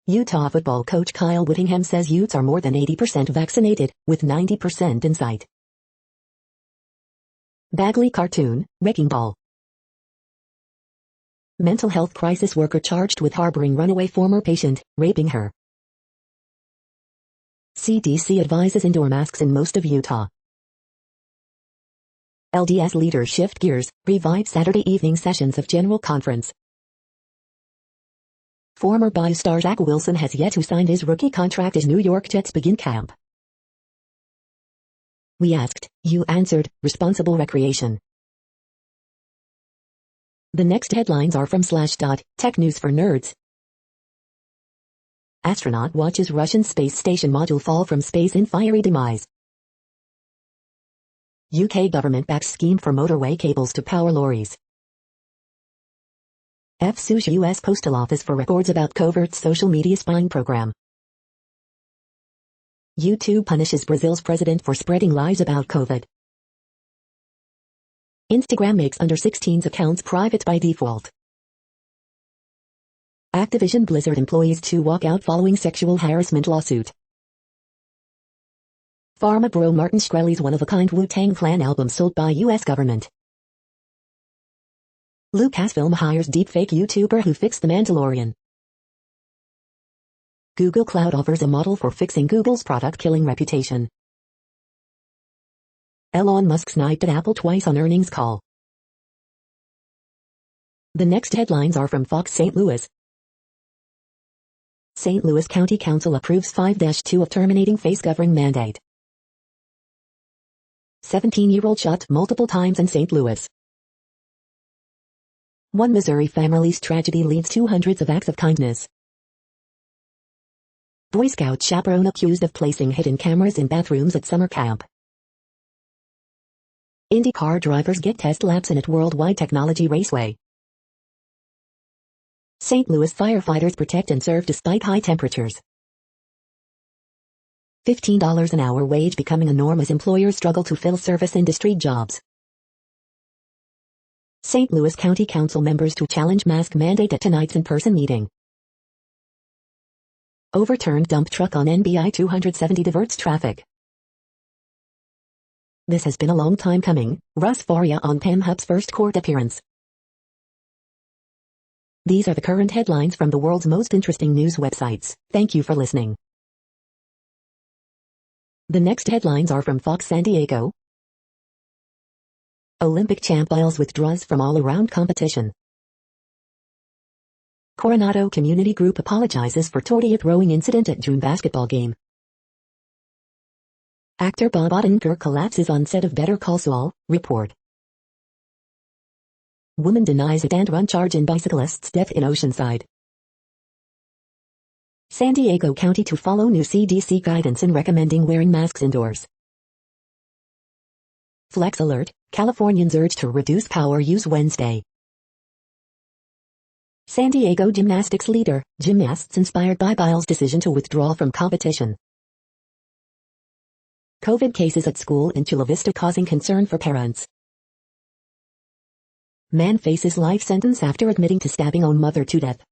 Utah football coach Kyle Whittingham says Utes are more than 80% vaccinated, with 90% in sight. Bagley cartoon, Wrecking Ball. Mental health crisis worker charged with harboring runaway former patient, raping her. CDC advises indoor masks in most of Utah. LDS leaders shift gears, revive Saturday evening sessions of General Conference. Former Bayou star Zach Wilson has yet to sign his rookie contract as New York Jets begin camp. We asked, you answered, responsible recreation. The next headlines are from Slashdot, Tech News for Nerds. Astronaut watches Russian space station module fall from space in fiery demise. UK government backs scheme for motorway cables to power lorries. FSU's US Postal Office for records about covert social media spying program. YouTube punishes Brazil's president for spreading lies about COVID. Instagram makes under-16s accounts private by default. Activision Blizzard employees to walk out following sexual harassment lawsuit. Pharma bro Martin Shkreli's one-of-a-kind Wu-Tang Clan album sold by U.S. government. Lucasfilm hires deepfake YouTuber who fixed The Mandalorian. Google Cloud offers a model for fixing Google's product-killing reputation. Elon Musk sniped at Apple twice on earnings call. The next headlines are from Fox St. Louis. St. Louis County Council approves 5-2 of terminating face covering mandate. 17-year-old shot multiple times in St. Louis. One Missouri family's tragedy leads to hundreds of acts of kindness. Boy Scout chaperone accused of placing hidden cameras in bathrooms at summer camp. IndyCar drivers get test laps in at Worldwide Technology Raceway. St. Louis firefighters protect and serve despite high temperatures. $15 an hour wage becoming a norm as employers struggle to fill service industry jobs. St. Louis County Council members to challenge mask mandate at tonight's in-person meeting. Overturned dump truck on NBI 270 diverts traffic. This has been a long time coming. Russ Faria on PemHub's first court appearance. These are the current headlines from the world's most interesting news websites. Thank you for listening. The next headlines are from Fox San Diego. Olympic champ Biles withdraws from all-around competition. Coronado Community Group apologizes for tortilla throwing incident at June basketball game. Actor Bob Odenkirk collapses on set of Better Call Saul, report. Woman denies hit and run charge in bicyclist's death in Oceanside. San Diego County to follow new CDC guidance in recommending wearing masks indoors. Flex alert, Californians urged to reduce power use Wednesday. San Diego gymnastics leader, gymnasts inspired by Biles' decision to withdraw from competition. COVID cases at school in Chula Vista causing concern for parents. Man faces life sentence after admitting to stabbing own mother to death.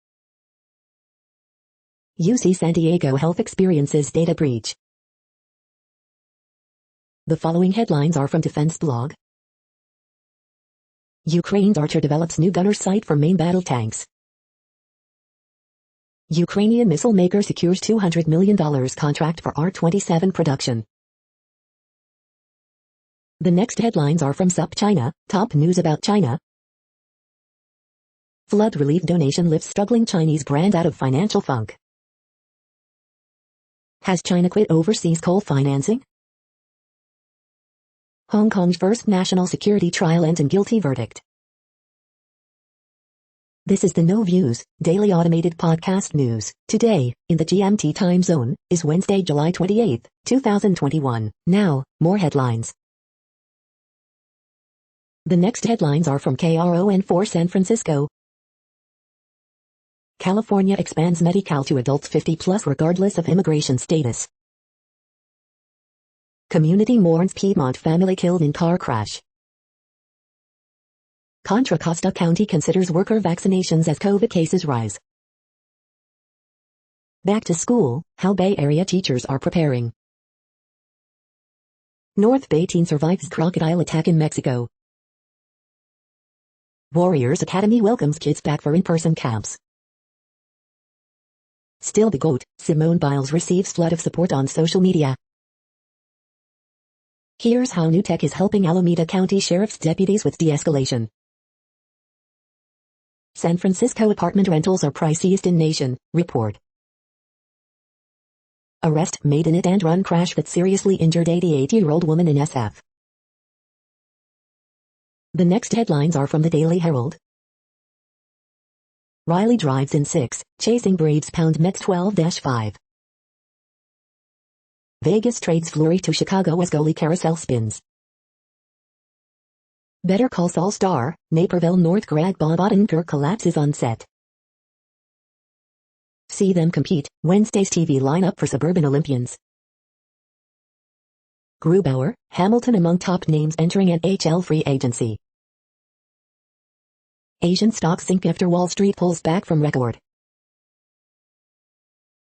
UC San Diego Health experiences data breach. The following headlines are from Defense Blog. Ukraine's Archer develops new gunner sight for main battle tanks. Ukrainian missile maker secures $200 million contract for R-27 production. The next headlines are from SUP China, top news about China. Flood relief donation lifts struggling Chinese brand out of financial funk. Has China quit overseas coal financing? Hong Kong's first national security trial ends in guilty verdict. This is the No Views, daily automated podcast news. Today, in the GMT time zone, is Wednesday, July 28, 2021. Now, more headlines. The next headlines are from KRON4 San Francisco. California expands Medi-Cal to adults 50 plus regardless of immigration status. Community mourns Piedmont family killed in car crash. Contra Costa County considers worker vaccinations as COVID cases rise. Back to school, how Bay Area teachers are preparing. North Bay teen survives crocodile attack in Mexico. Warriors Academy welcomes kids back for in-person camps. Still the GOAT, Simone Biles receives flood of support on social media. Here's how new tech is helping Alameda County Sheriff's deputies with de-escalation. San Francisco apartment rentals are priciest in nation, report. Arrest made in hit-and-run crash that seriously injured 88-year-old woman in SF. The next headlines are from the Daily Herald. Riley drives in 6, chasing Braves pound Mets 12-5. Vegas trades Fleury to Chicago as goalie carousel spins. Better Call Saul star, Naperville North grad Bob Odenkirk collapses on set. See them compete, Wednesday's TV lineup for suburban Olympians. Grubauer, Hamilton among top names entering NHL free agency. Asian stocks sink after Wall Street pulls back from record.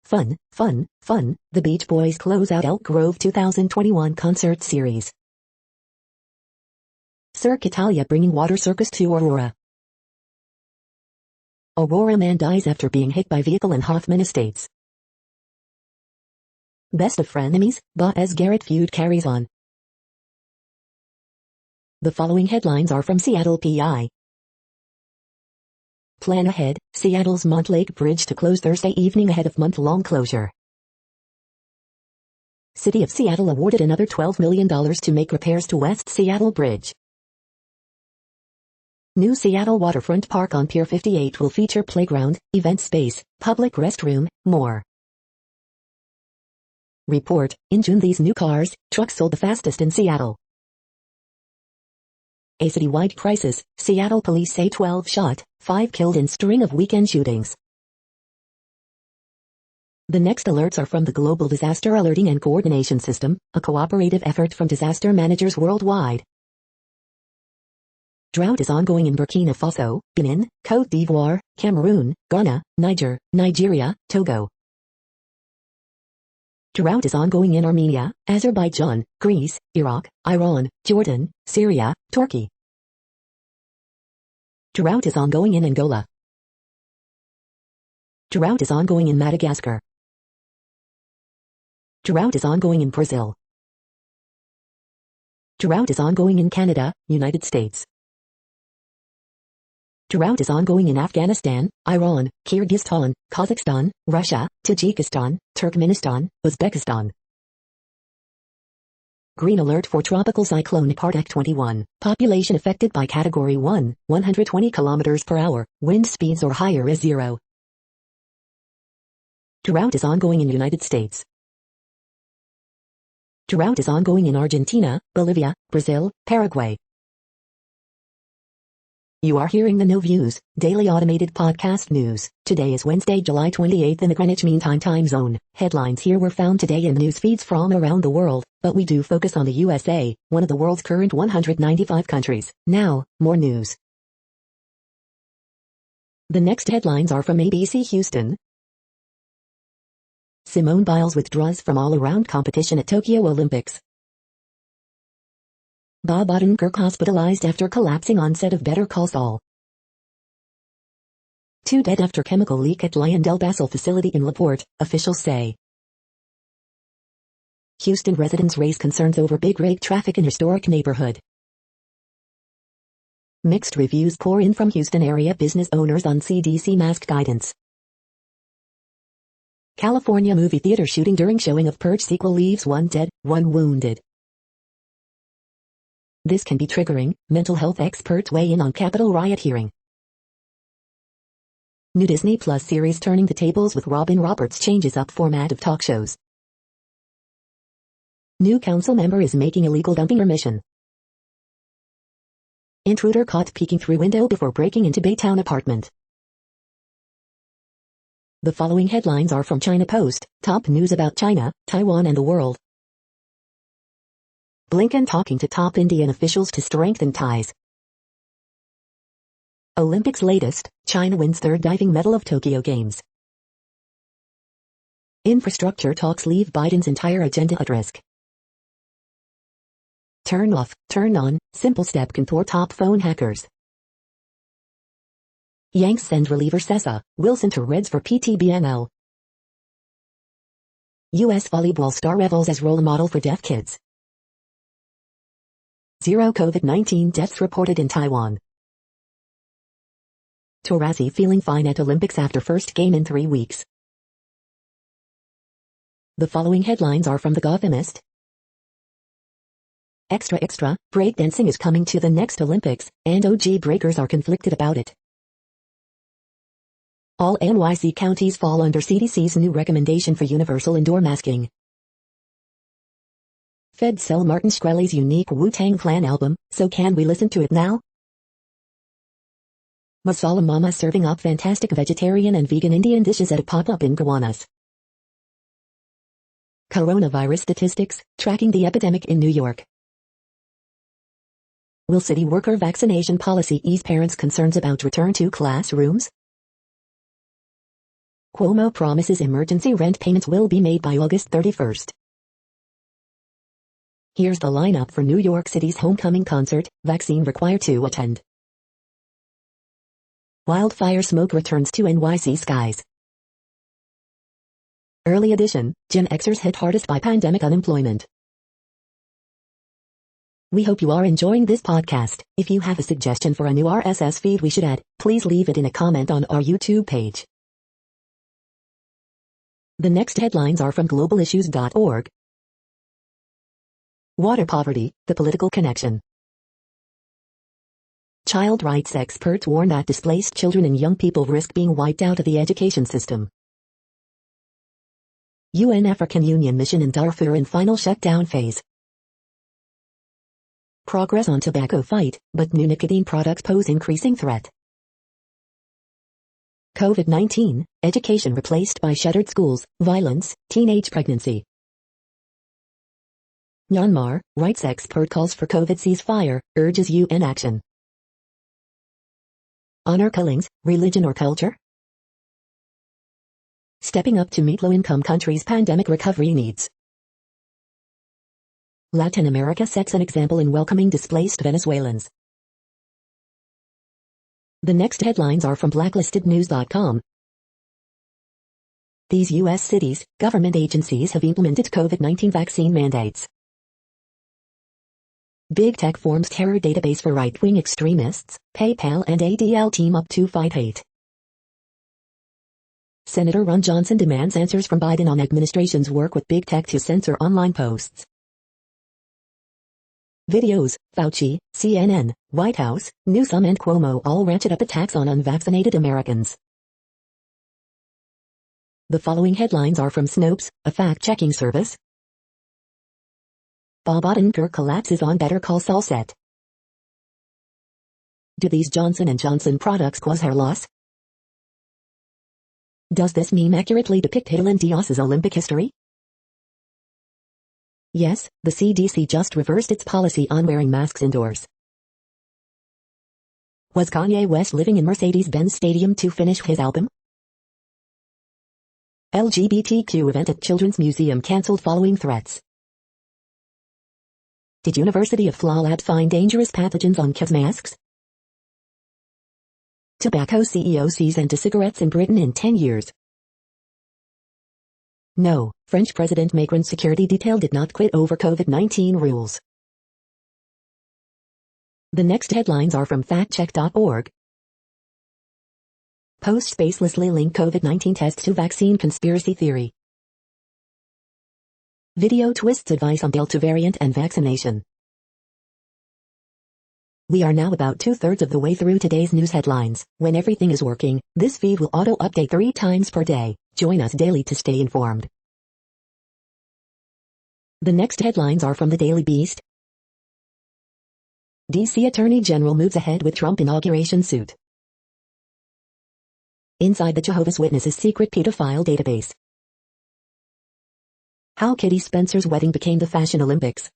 Fun, fun, fun, the Beach Boys close out Elk Grove 2021 concert series. Cirque Italia bringing water circus to Aurora. Aurora man dies after being hit by vehicle in Hoffman Estates. Best of frenemies, Baez-Garrett feud carries on. The following headlines are from Seattle PI. Plan ahead, Seattle's Montlake Bridge to close Thursday evening ahead of month-long closure. City of Seattle awarded another $12 million to make repairs to West Seattle Bridge. New Seattle Waterfront Park on Pier 58 will feature playground, event space, public restroom, more. Report, in June these new cars, trucks sold the fastest in Seattle. A citywide crisis, Seattle police say 12 shot, 5 killed in string of weekend shootings. The next alerts are from the Global Disaster Alerting and Coordination System, a cooperative effort from disaster managers worldwide. Drought is ongoing in Burkina Faso, Benin, Côte d'Ivoire, Cameroon, Ghana, Niger, Nigeria, Togo. Drought is ongoing in Armenia, Azerbaijan, Greece, Iraq, Iran, Jordan, Syria, Turkey. Drought is ongoing in Angola. Drought is ongoing in Madagascar. Drought is ongoing in Brazil. Drought is ongoing in Canada, United States. Drought is ongoing in Afghanistan, Iran, Kyrgyzstan, Kazakhstan, Russia, Tajikistan, Turkmenistan, Uzbekistan. Green alert for tropical cyclone Partek 21. Population affected by Category 1, 120 km per hour, wind speeds or higher is 0. Drought is ongoing in United States. Drought is ongoing in Argentina, Bolivia, Brazil, Paraguay. You are hearing the No Views, daily automated podcast news. Today is Wednesday, July 28th in the Greenwich Mean Time zone. Headlines here were found today in news feeds from around the world, but we do focus on the USA, one of the world's current 195 countries. Now, more news. The next headlines are from ABC Houston. Simone Biles withdraws from all-around competition at Tokyo Olympics. Bob Odenkirk hospitalized after collapsing on set of Better Call Saul. 2 dead after chemical leak at LyondellBasell facility in LaPorte, officials say. Houston residents raise concerns over big rig traffic in historic neighborhood. Mixed reviews pour in from Houston area business owners on CDC mask guidance. California movie theater shooting during showing of Purge sequel leaves 1 dead, 1 wounded. This can be triggering, mental health experts weigh in on Capitol riot hearing. New Disney Plus series turning the tables with Robin Roberts changes up format of talk shows. New council member is making illegal dumping remission. Intruder caught peeking through window before breaking into Baytown apartment. The following headlines are from China Post, top news about China, Taiwan and the world. Blinken talking to top Indian officials to strengthen ties. Olympics latest, China wins 3rd diving medal of Tokyo Games. Infrastructure talks leave Biden's entire agenda at risk. Turn off, turn on, simple step can thwart top phone hackers. Yanks send reliever Sessa, Wilson to Reds for PTBNL. U.S. volleyball star revels as role model for deaf kids. 0 COVID-19 deaths reported in Taiwan. Taurasi feeling fine at Olympics after first game in 3 weeks. The following headlines are from The Gothamist. Extra, breakdancing is coming to the next Olympics, and OG breakers are conflicted about it. All NYC counties fall under CDC's new recommendation for universal indoor masking. Feds sell Martin Shkreli's unique Wu-Tang Clan album, so can we listen to it now? Masala Mama serving up fantastic vegetarian and vegan Indian dishes at a pop-up in Gowanus. Coronavirus statistics, tracking the epidemic in New York. Will city worker vaccination policy ease parents' concerns about return to classrooms? Cuomo promises emergency rent payments will be made by August 31st. Here's the lineup for New York City's homecoming concert, vaccine required to attend. Wildfire smoke returns to NYC skies. Early edition, Gen Xers hit hardest by pandemic unemployment. We hope you are enjoying this podcast. If you have a suggestion for a new RSS feed we should add, please leave it in a comment on our YouTube page. The next headlines are from globalissues.org. Water poverty, the political connection. Child rights experts warn that displaced children and young people risk being wiped out of the education system. UN African Union mission in Darfur in final shutdown phase. Progress on tobacco fight, but new nicotine products pose increasing threat. COVID-19, education replaced by shuttered schools, violence, teenage pregnancy. Myanmar, rights expert calls for COVID ceasefire, urges UN action. Honor killings, religion or culture? Stepping up to meet low-income countries' pandemic recovery needs. Latin America sets an example in welcoming displaced Venezuelans. The next headlines are from blacklistednews.com. These U.S. cities, government agencies have implemented COVID-19 vaccine mandates. Big Tech forms terror database for right-wing extremists. PayPal and ADL team up to fight hate. Senator Ron Johnson demands answers from Biden on administration's work with Big Tech to censor online posts. Videos, Fauci, CNN, White House, Newsom and Cuomo all ratchet up attacks on unvaccinated Americans. The following headlines are from Snopes, a fact-checking service. Bob Odenkirk collapses on Better Call Saul set. Do these Johnson & Johnson products cause hair loss? Does this meme accurately depict Hidalgo Diaz's Olympic history? Yes, the CDC just reversed its policy on wearing masks indoors. Was Kanye West living in Mercedes-Benz Stadium to finish his album? LGBTQ event at Children's Museum cancelled following threats. Did University of Florida Labs find dangerous pathogens on kids' masks? Tobacco CEO sees into cigarettes in Britain in 10 years. No, French President Macron's security detail did not quit over COVID-19 rules. The next headlines are from factcheck.org. Post spacelessly link COVID-19 tests to vaccine conspiracy theory. Video twists advice on Delta variant and vaccination. We are now about 2/3 of the way through today's news headlines. When everything is working, this feed will auto-update 3 times per day. Join us daily to stay informed. The next headlines are from the Daily Beast. D.C. Attorney General moves ahead with Trump inauguration suit. Inside the Jehovah's Witnesses' secret pedophile database. How Kitty Spencer's wedding became the Fashion Olympics.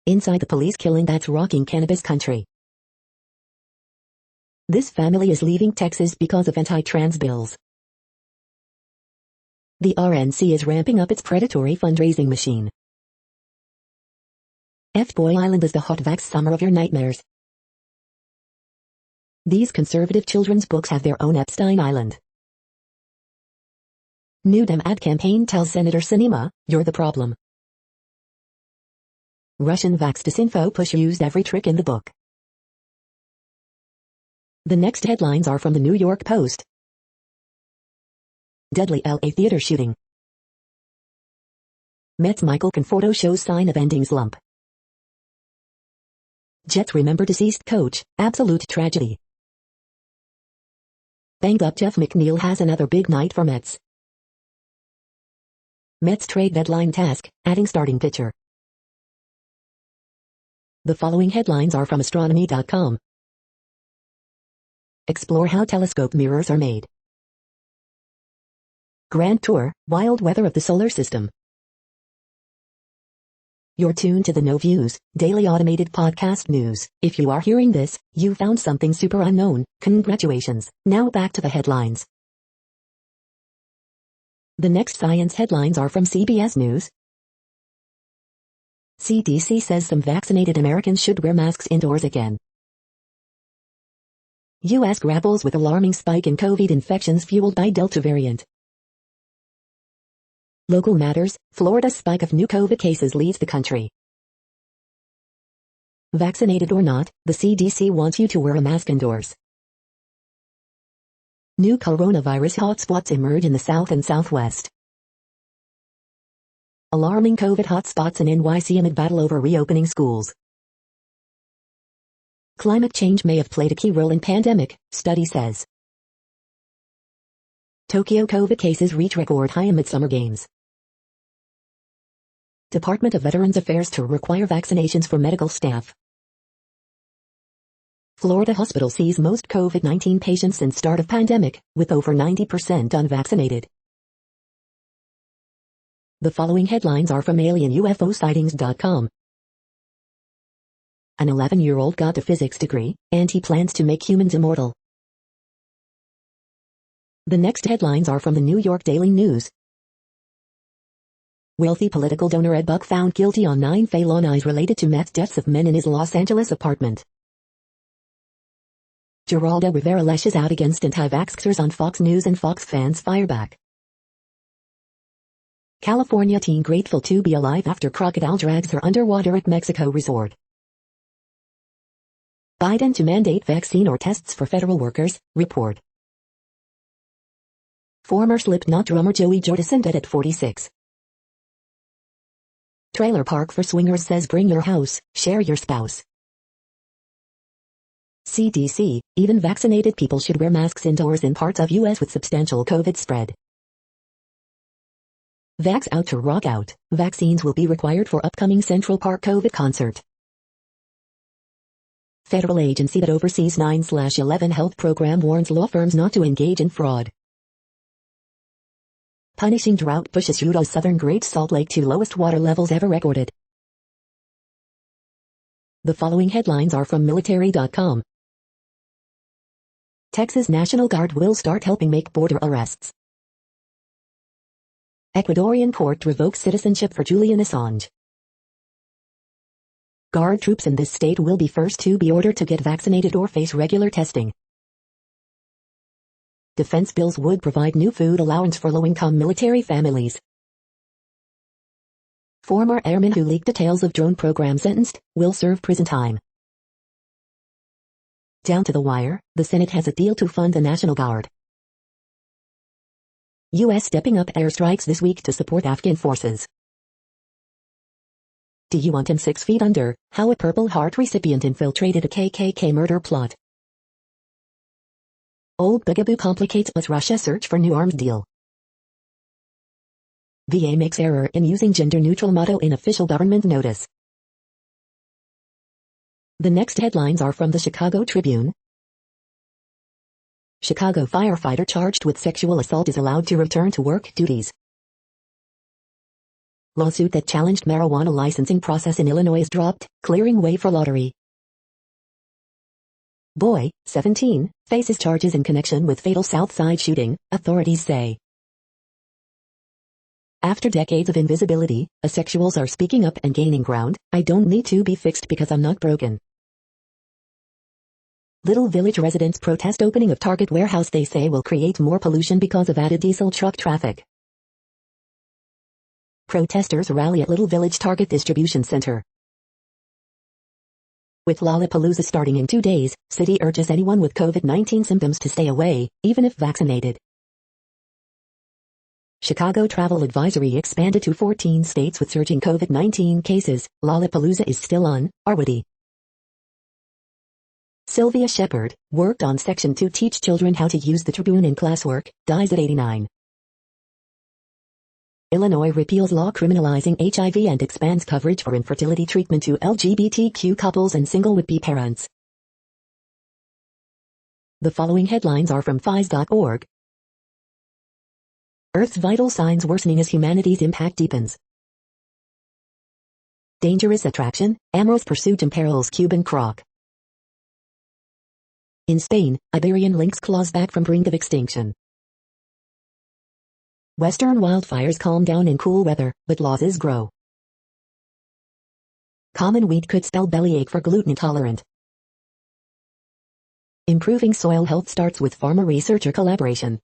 Inside the police killing that's rocking cannabis country. This family is leaving Texas because of anti-trans bills. The RNC is ramping up its predatory fundraising machine. F-Boy Island is the hot vax summer of your nightmares. These conservative children's books have their own Epstein Island. New Dem ad campaign tells Senator Sinema, you're the problem. Russian vax disinfo push used every trick in the book. The next headlines are from the New York Post. Deadly LA theater shooting. Mets Michael Conforto shows sign of ending slump. Jets remember deceased coach, absolute tragedy. Banged up Jeff McNeil has another big night for Mets. Mets trade deadline task, adding starting pitcher. The following headlines are from astronomy.com. Explore how telescope mirrors are made. Grand Tour, wild weather of the solar system. You're tuned to the No Views, daily automated podcast news. If you are hearing this, you found something super unknown. Congratulations. Now back to the headlines. The next science headlines are from CBS News. CDC says some vaccinated Americans should wear masks indoors again. U.S. grapples with alarming spike in COVID infections fueled by Delta variant. Local matters, Florida's spike of new COVID cases leads the country. Vaccinated or not, the CDC wants you to wear a mask indoors. New coronavirus hotspots emerge in the South and Southwest. Alarming COVID hotspots in NYC amid battle over reopening schools. Climate change may have played a key role in pandemic, study says. Tokyo COVID cases reach record high amid summer games. Department of Veterans Affairs to require vaccinations for medical staff. Florida hospital sees most COVID-19 patients since start of pandemic, with over 90% unvaccinated. The following headlines are from alienUFOsightings.com. An 11-year-old got a physics degree, and he plans to make humans immortal. The next headlines are from the New York Daily News. Wealthy political donor Ed Buck found guilty on 9 felonies related to mass deaths of men in his Los Angeles apartment. Geraldo Rivera lashes out against anti-vaxxers on Fox News and Fox fans fire back. California teen grateful to be alive after crocodile drags her underwater at Mexico resort. Biden to mandate vaccine or tests for federal workers, report. Former Slipknot drummer Joey Jordison dead at 46. Trailer park for swingers says bring your house, share your spouse. CDC, even vaccinated people should wear masks indoors in parts of U.S. with substantial COVID spread. Vax out to rock out, vaccines will be required for upcoming Central Park COVID concert. Federal agency that oversees 9/11 health program warns law firms not to engage in fraud. Punishing drought pushes Utah's southern Great Salt Lake to lowest water levels ever recorded. The following headlines are from military.com. Texas National Guard will start helping make border arrests. Ecuadorian court revokes citizenship for Julian Assange. Guard troops in this state will be first to be ordered to get vaccinated or face regular testing. Defense bills would provide new food allowance for low-income military families. Former airman who leaked details of drone program sentenced, will serve prison time. Down to the wire, the Senate has a deal to fund the National Guard. U.S. stepping up airstrikes this week to support Afghan forces. Do you want him 6 feet under? How a Purple Heart recipient infiltrated a KKK murder plot. Old bugaboo complicates plus Russia search for new arms deal. VA makes error in using gender-neutral motto in official government notice. The next headlines are from the Chicago Tribune. Chicago firefighter charged with sexual assault is allowed to return to work duties. Lawsuit that challenged marijuana licensing process in Illinois is dropped, clearing way for lottery. Boy, 17, faces charges in connection with fatal Southside shooting, authorities say. After decades of invisibility, asexuals are speaking up and gaining ground. I don't need to be fixed because I'm not broken. Little Village residents protest opening of Target warehouse they say will create more pollution because of added diesel truck traffic. Protesters rally at Little Village Target distribution center. With Lollapalooza starting in 2 days, city urges anyone with COVID-19 symptoms to stay away, even if vaccinated. Chicago travel advisory expanded to 14 states with surging COVID-19 cases. Lollapalooza is still on, Arwady. Sylvia Shepard, worked on Section 2 teach children how to use the Tribune in classwork, dies at 89. Illinois repeals law criminalizing HIV and expands coverage for infertility treatment to LGBTQ couples and single would-be parents. The following headlines are from phys.org. Earth's vital signs worsening as humanity's impact deepens. Dangerous attraction, Amorous pursuit imperils Cuban croc. In Spain, Iberian lynx claws back from brink of extinction. Western wildfires calm down in cool weather, but losses grow. Common wheat could spell bellyache for gluten intolerant. Improving soil health starts with farmer-researcher collaboration.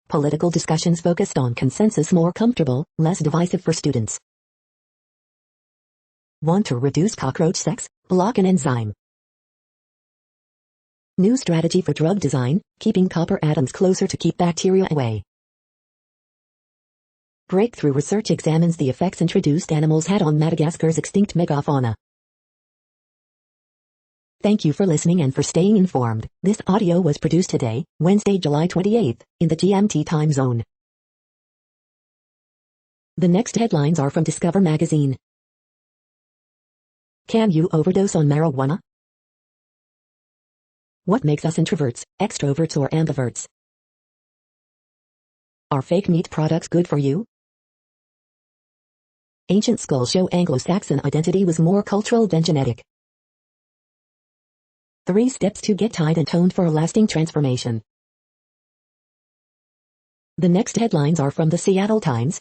Political discussions focused on consensus more comfortable, less divisive for students. Want to reduce cockroach sex? Block an enzyme. New strategy for drug design, keeping copper atoms closer to keep bacteria away. Breakthrough research examines the effects introduced animals had on Madagascar's extinct megafauna. Thank you for listening and for staying informed. This audio was produced today, Wednesday, July 28th, in the GMT time zone. The next headlines are from Discover magazine. Can you overdose on marijuana? What makes us introverts, extroverts or ambiverts? Are fake meat products good for you? Ancient skulls show Anglo-Saxon identity was more cultural than genetic. 3 steps to get tied and toned for a lasting transformation. The next headlines are from the Seattle Times.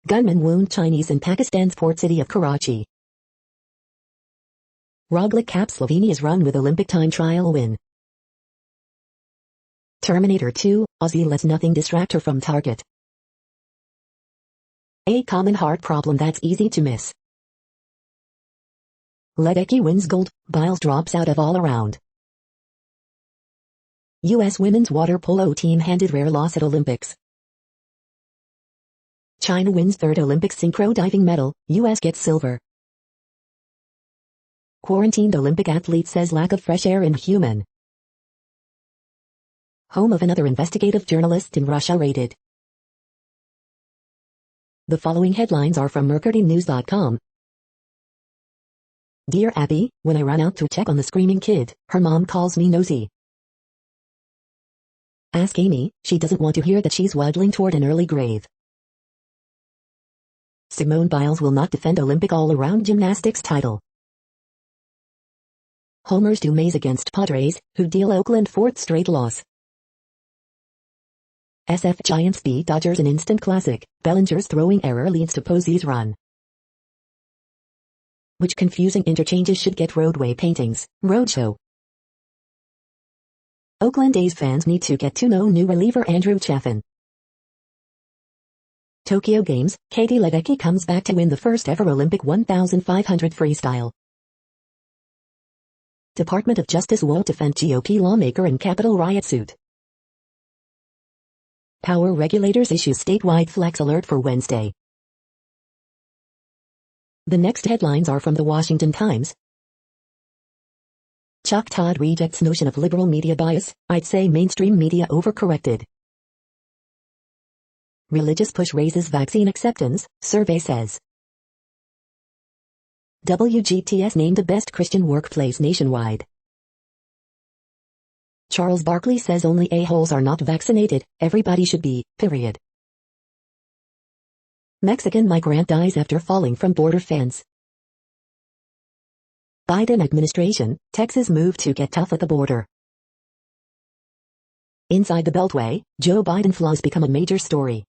Gunmen wound Chinese in Pakistan's port city of Karachi. Roglic caps Slovenia's run with Olympic time trial win. Terminator 2, Ozzy lets nothing distract her from target. A common heart problem that's easy to miss. Ledecky wins gold, Biles drops out of all around. U.S. women's water polo team handed rare loss at Olympics. China wins third Olympic synchro diving medal, U.S. gets silver. Quarantined Olympic athlete says lack of fresh air inhuman. Home of another investigative journalist in Russia raided. The following headlines are from mercurynews.com. Dear Abby, when I run out to check on the screaming kid, her mom calls me nosy. Ask Amy, she doesn't want to hear that she's waddling toward an early grave. Simone Biles will not defend Olympic all-around gymnastics title. Homers do maze against Padres, who deal Oakland fourth straight loss. SF Giants beat Dodgers in instant classic, Bellinger's throwing error leads to Posey's run. Which confusing interchanges should get roadway paintings, roadshow. Oakland A's fans need to get to know new reliever Andrew Chafin. Tokyo Games, Katie Ledecky comes back to win the first ever Olympic 1,500 freestyle. Department of Justice won't defend GOP lawmaker in Capitol riot suit. Power regulators issue statewide flex alert for Wednesday. The next headlines are from the Washington Times. Chuck Todd rejects notion of liberal media bias, I'd say mainstream media overcorrected. Religious push raises vaccine acceptance, survey says. WGTS named the best Christian workplace nationwide. Charles Barkley says only a-holes are not vaccinated, everybody should be, period. Mexican migrant dies after falling from border fence. Biden administration, Texas move to get tough at the border. Inside the Beltway, Joe Biden flaws become a major story.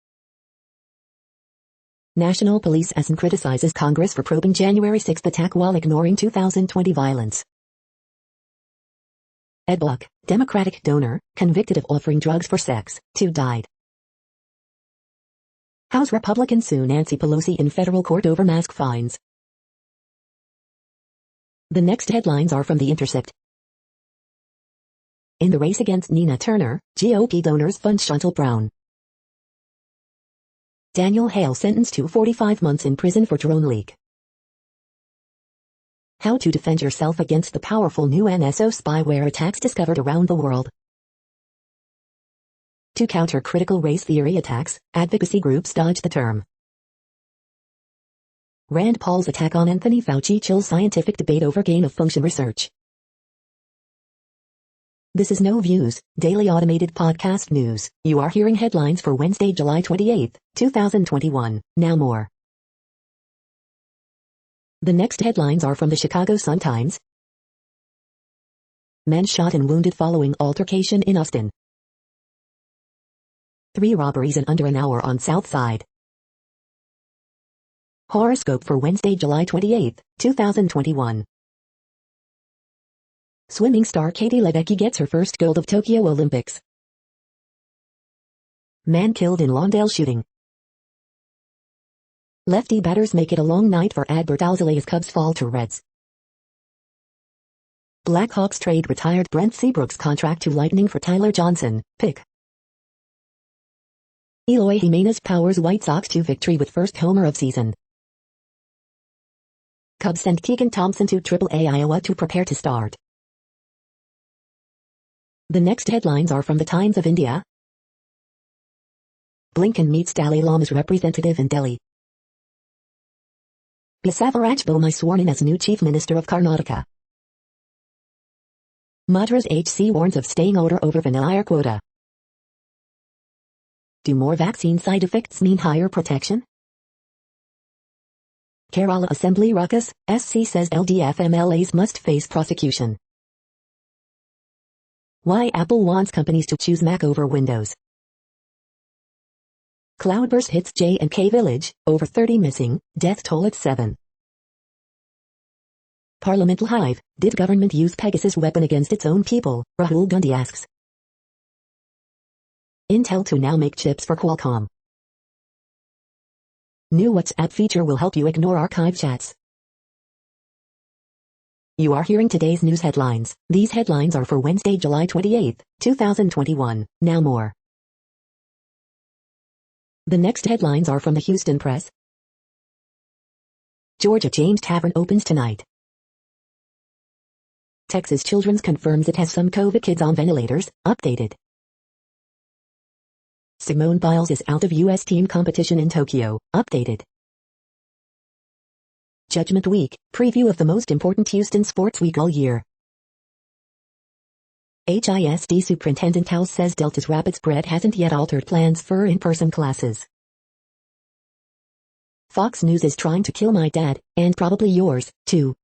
National Police SN criticizes Congress for probing January 6 attack while ignoring 2020 violence. Ed Block, Democratic donor, convicted of offering drugs for sex, 2 died. House Republicans sue Nancy Pelosi in federal court over mask fines. The next headlines are from The Intercept. In the race against Nina Turner, GOP donors fund Chantal Brown. Daniel Hale sentenced to 45 months in prison for drone leak. How to defend yourself against the powerful new NSO spyware attacks discovered around the world. To counter critical race theory attacks, advocacy groups dodge the term. Rand Paul's attack on Anthony Fauci chills scientific debate over gain-of-function research. This is No Views, daily automated podcast news. You are hearing headlines for Wednesday, July 28, 2021. Now more. The next headlines are from the Chicago Sun-Times. Men shot and wounded following altercation in Austin. 3 robberies in under an hour on South Side. Horoscope for Wednesday, July 28, 2021. Swimming star Katie Ledecky gets her first gold of Tokyo Olympics. Man killed in Lawndale shooting. Lefty batters make it a long night for Adbert Alzolay as Cubs fall to Reds. Blackhawks trade retired Brent Seabrook's contract to Lightning for Tyler Johnson, pick. Eloy Jimenez powers White Sox to victory with first homer of season. Cubs send Keegan Thompson to AAA Iowa to prepare to start. The next headlines are from the Times of India. Blinken meets Dalai Lama's representative in Delhi. Basavaraj Bommai sworn in as new Chief Minister of Karnataka. Madras HC warns of staying odor over vanilla air quota. Do more vaccine side effects mean higher protection? Kerala Assembly ruckus, SC says LDF MLAs must face prosecution. Why Apple wants companies to choose Mac over Windows. Cloudburst hits J&K Village, over 30 missing, death toll at 7. Parliamental hive, did government use Pegasus weapon against its own people, Rahul Gandhi asks. Intel to now make chips for Qualcomm. New WhatsApp feature will help you ignore archive chats. You are hearing today's news headlines. These headlines are for Wednesday, July 28, 2021. Now more. The next headlines are from the Houston Press. Georgia James Tavern opens tonight. Texas Children's confirms it has some COVID kids on ventilators, updated. Simone Biles is out of U.S. team competition in Tokyo, updated. Judgment Week, preview of the most important Houston sports week all year. HISD Superintendent House says Delta's rapid spread hasn't yet altered plans for in-person classes. Fox News is trying to kill my dad, and probably yours, too.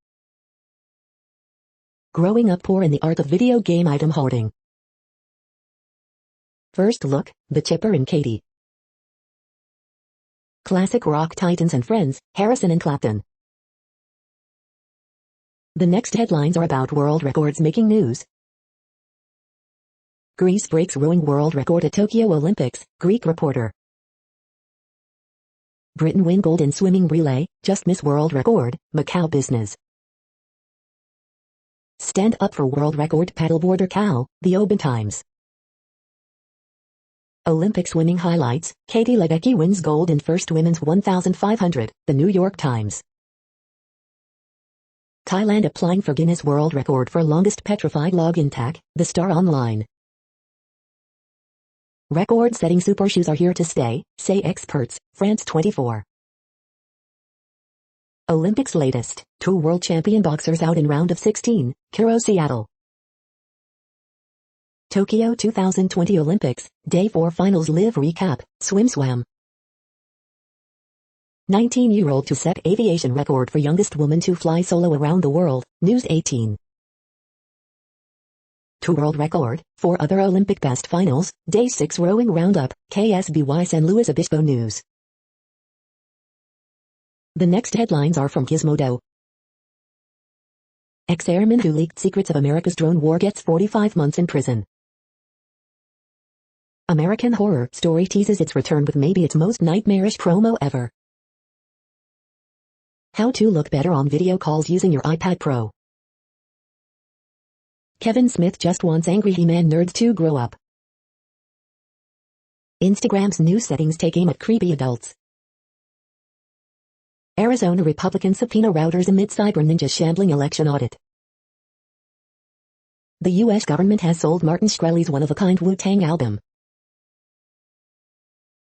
Growing up poor in the art of video game item hoarding. First look, The Chipper and Katie. Classic rock titans and friends, Harrison and Clapton. The next headlines are about world records making news. Greece breaks rowing world record at Tokyo Olympics, Greek reporter. Britain win gold in swimming relay, just miss world record, Macau business. Stand up for world record paddleboarder Cal, the Oban Times. Olympic swimming highlights, Katie Ledecky wins gold in first women's 1,500, the New York Times. Thailand applying for Guinness World Record for longest petrified log intact, the Star Online. Record-setting super shoes are here to stay, say experts, France 24. Olympics latest, 2 world champion boxers out in round of 16, Kiro Seattle. Tokyo 2020 Olympics, Day 4 Finals Live Recap, Swim. 19-year-old to set aviation record for youngest woman to fly solo around the world, News 18. 2 world record, 4 other Olympic best finals, Day 6 rowing roundup, KSBY San Luis Obispo News. The next headlines are from Gizmodo. Ex-airman who leaked secrets of America's drone war gets 45 months in prison. American Horror Story teases its return with maybe its most nightmarish promo ever. How to look better on video calls using your iPad Pro. Kevin Smith just wants angry He-Man nerds to grow up. Instagram's new settings take aim at creepy adults. Arizona Republicans subpoena routers amid cyber ninja shambling election audit. The U.S. government has sold Martin Shkreli's one-of-a-kind Wu-Tang album.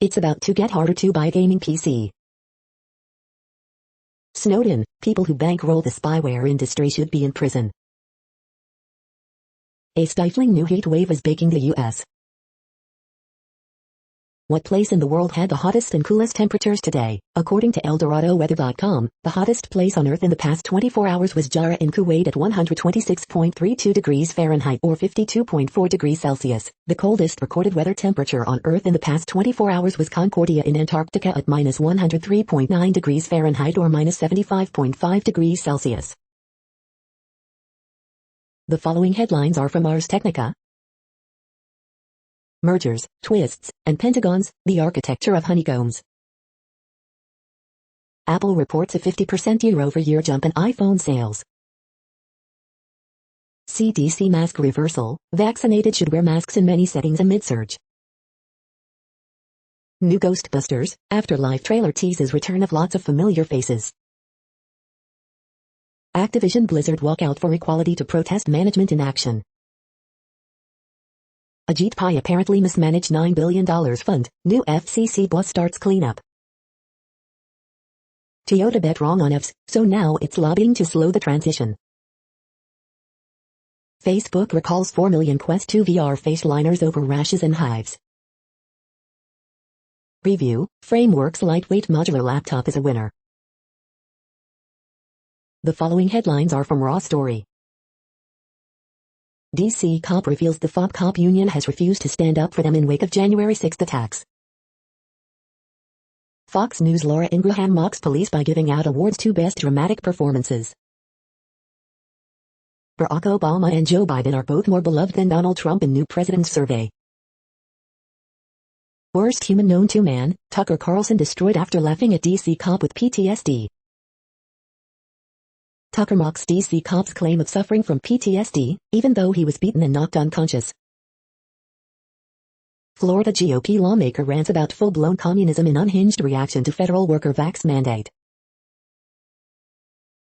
It's about to get harder to buy a gaming PC. Snowden, people who bankroll the spyware industry should be in prison. A stifling new heat wave is baking the U.S. What place in the world had the hottest and coolest temperatures today? According to ElDoradoWeather.com, the hottest place on Earth in the past 24 hours was Jarrah in Kuwait at 126.32 degrees Fahrenheit or 52.4 degrees Celsius. The coldest recorded weather temperature on Earth in the past 24 hours was Concordia in Antarctica at minus 103.9 degrees Fahrenheit or minus 75.5 degrees Celsius. The following headlines are from Ars Technica. Mergers, twists, and pentagons, the architecture of honeycombs. Apple reports a 50% year-over-year jump in iPhone sales. CDC mask reversal, vaccinated should wear masks in many settings amid surge. New Ghostbusters, Afterlife trailer teases return of lots of familiar faces. Activision Blizzard walkout for equality to protest management inaction. Ajit Pai apparently mismanaged $9 billion fund, new FCC boss starts cleanup. Toyota bet wrong on EVs, so now it's lobbying to slow the transition. Facebook recalls 4 million Quest 2 VR face liners over rashes and hives. Review, Frameworks lightweight modular laptop is a winner. The following headlines are from Raw Story. DC cop reveals the FOB cop union has refused to stand up for them in wake of January 6 attacks. Fox News Laura Ingraham mocks police by giving out awards to best dramatic performances. Barack Obama and Joe Biden are both more beloved than Donald Trump in new president's survey. Worst human known to man, Tucker Carlson destroyed after laughing at DC cop with PTSD. Tucker mocks DC cop's claim of suffering from PTSD, even though he was beaten and knocked unconscious. Florida GOP lawmaker rants about full-blown communism in unhinged reaction to federal worker vax mandate.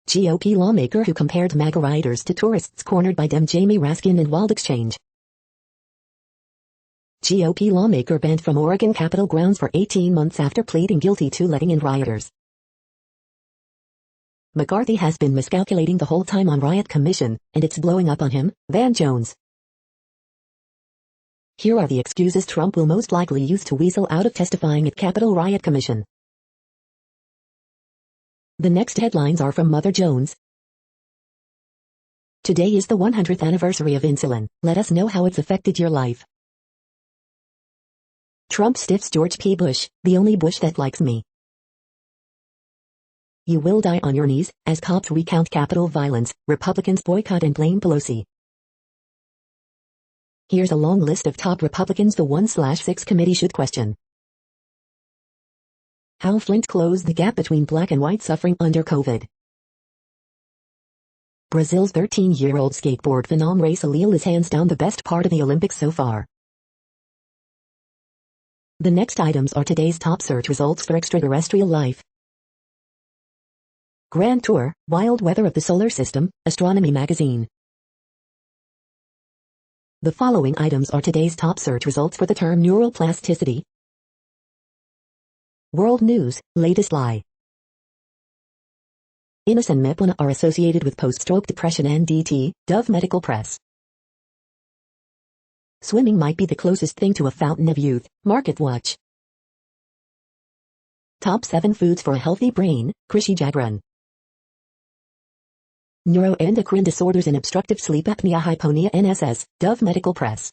GOP lawmaker who compared MAGA rioters to tourists cornered by Dem Jamie Raskin in wild exchange. GOP lawmaker banned from Oregon Capitol grounds for 18 months after pleading guilty to letting in rioters. McCarthy has been miscalculating the whole time on riot commission, and it's blowing up on him, Van Jones. Here are the excuses Trump will most likely use to weasel out of testifying at Capitol Riot Commission. The next headlines are from Mother Jones. Today is the 100th anniversary of insulin. Let us know how it's affected your life. Trump stiffs George P. Bush, the only Bush that likes me. You will die on your knees, as cops recount Capitol violence, Republicans boycott and blame Pelosi. Here's a long list of top Republicans the 1/6 committee should question. How Flint closed the gap between black and white suffering under COVID. Brazil's 13-year-old skateboard phenom Ray Salil is hands down the best part of the Olympics so far. The next items are today's top search results for extraterrestrial life. Grand Tour, Wild Weather of the Solar System, Astronomy Magazine. The following items are today's top search results for the term neuroplasticity. World News, latest lie. Inus and Mepona are associated with post-stroke depression and DT, Dove Medical Press. Swimming might be the closest thing to a fountain of youth, Market Watch. Top 7 foods for a healthy brain, Krishi Jagran. Neuroendocrine disorders and obstructive sleep apnea hyponia NSS, Dove Medical Press.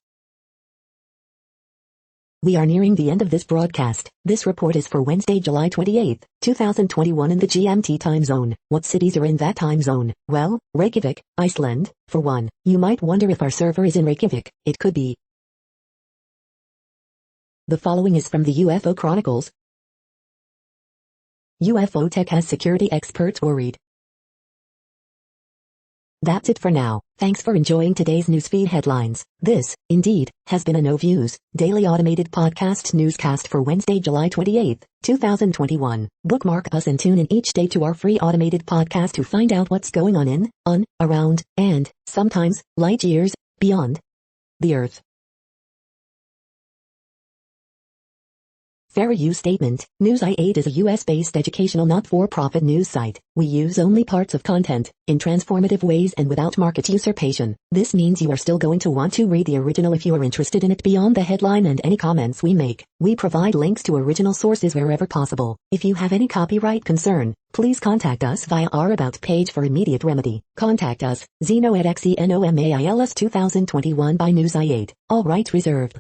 We are nearing the end of this broadcast. This report is for Wednesday, July 28, 2021 in the GMT time zone. What cities are in that time zone? Well, Reykjavik, Iceland, for one. You might wonder if our server is in Reykjavik. It could be. The following is from the UFO Chronicles. UFO tech has security experts worried. That's it for now. Thanks for enjoying today's newsfeed headlines. This, indeed, has been a No Views, daily automated podcast newscast for Wednesday, July 28, 2021. Bookmark us and tune in each day to our free automated podcast to find out what's going on, around, and, sometimes, light years, beyond the Earth. Fair use statement. News i8 is a US-based educational not-for-profit news site. We use only parts of content, in transformative ways and without market usurpation. This means you are still going to want to read the original if you are interested in it beyond the headline and any comments we make. We provide links to original sources wherever possible. If you have any copyright concern, please contact us via our About page for immediate remedy. Contact us, Zeno at XENOMAILS 2021 by News i8. All rights reserved.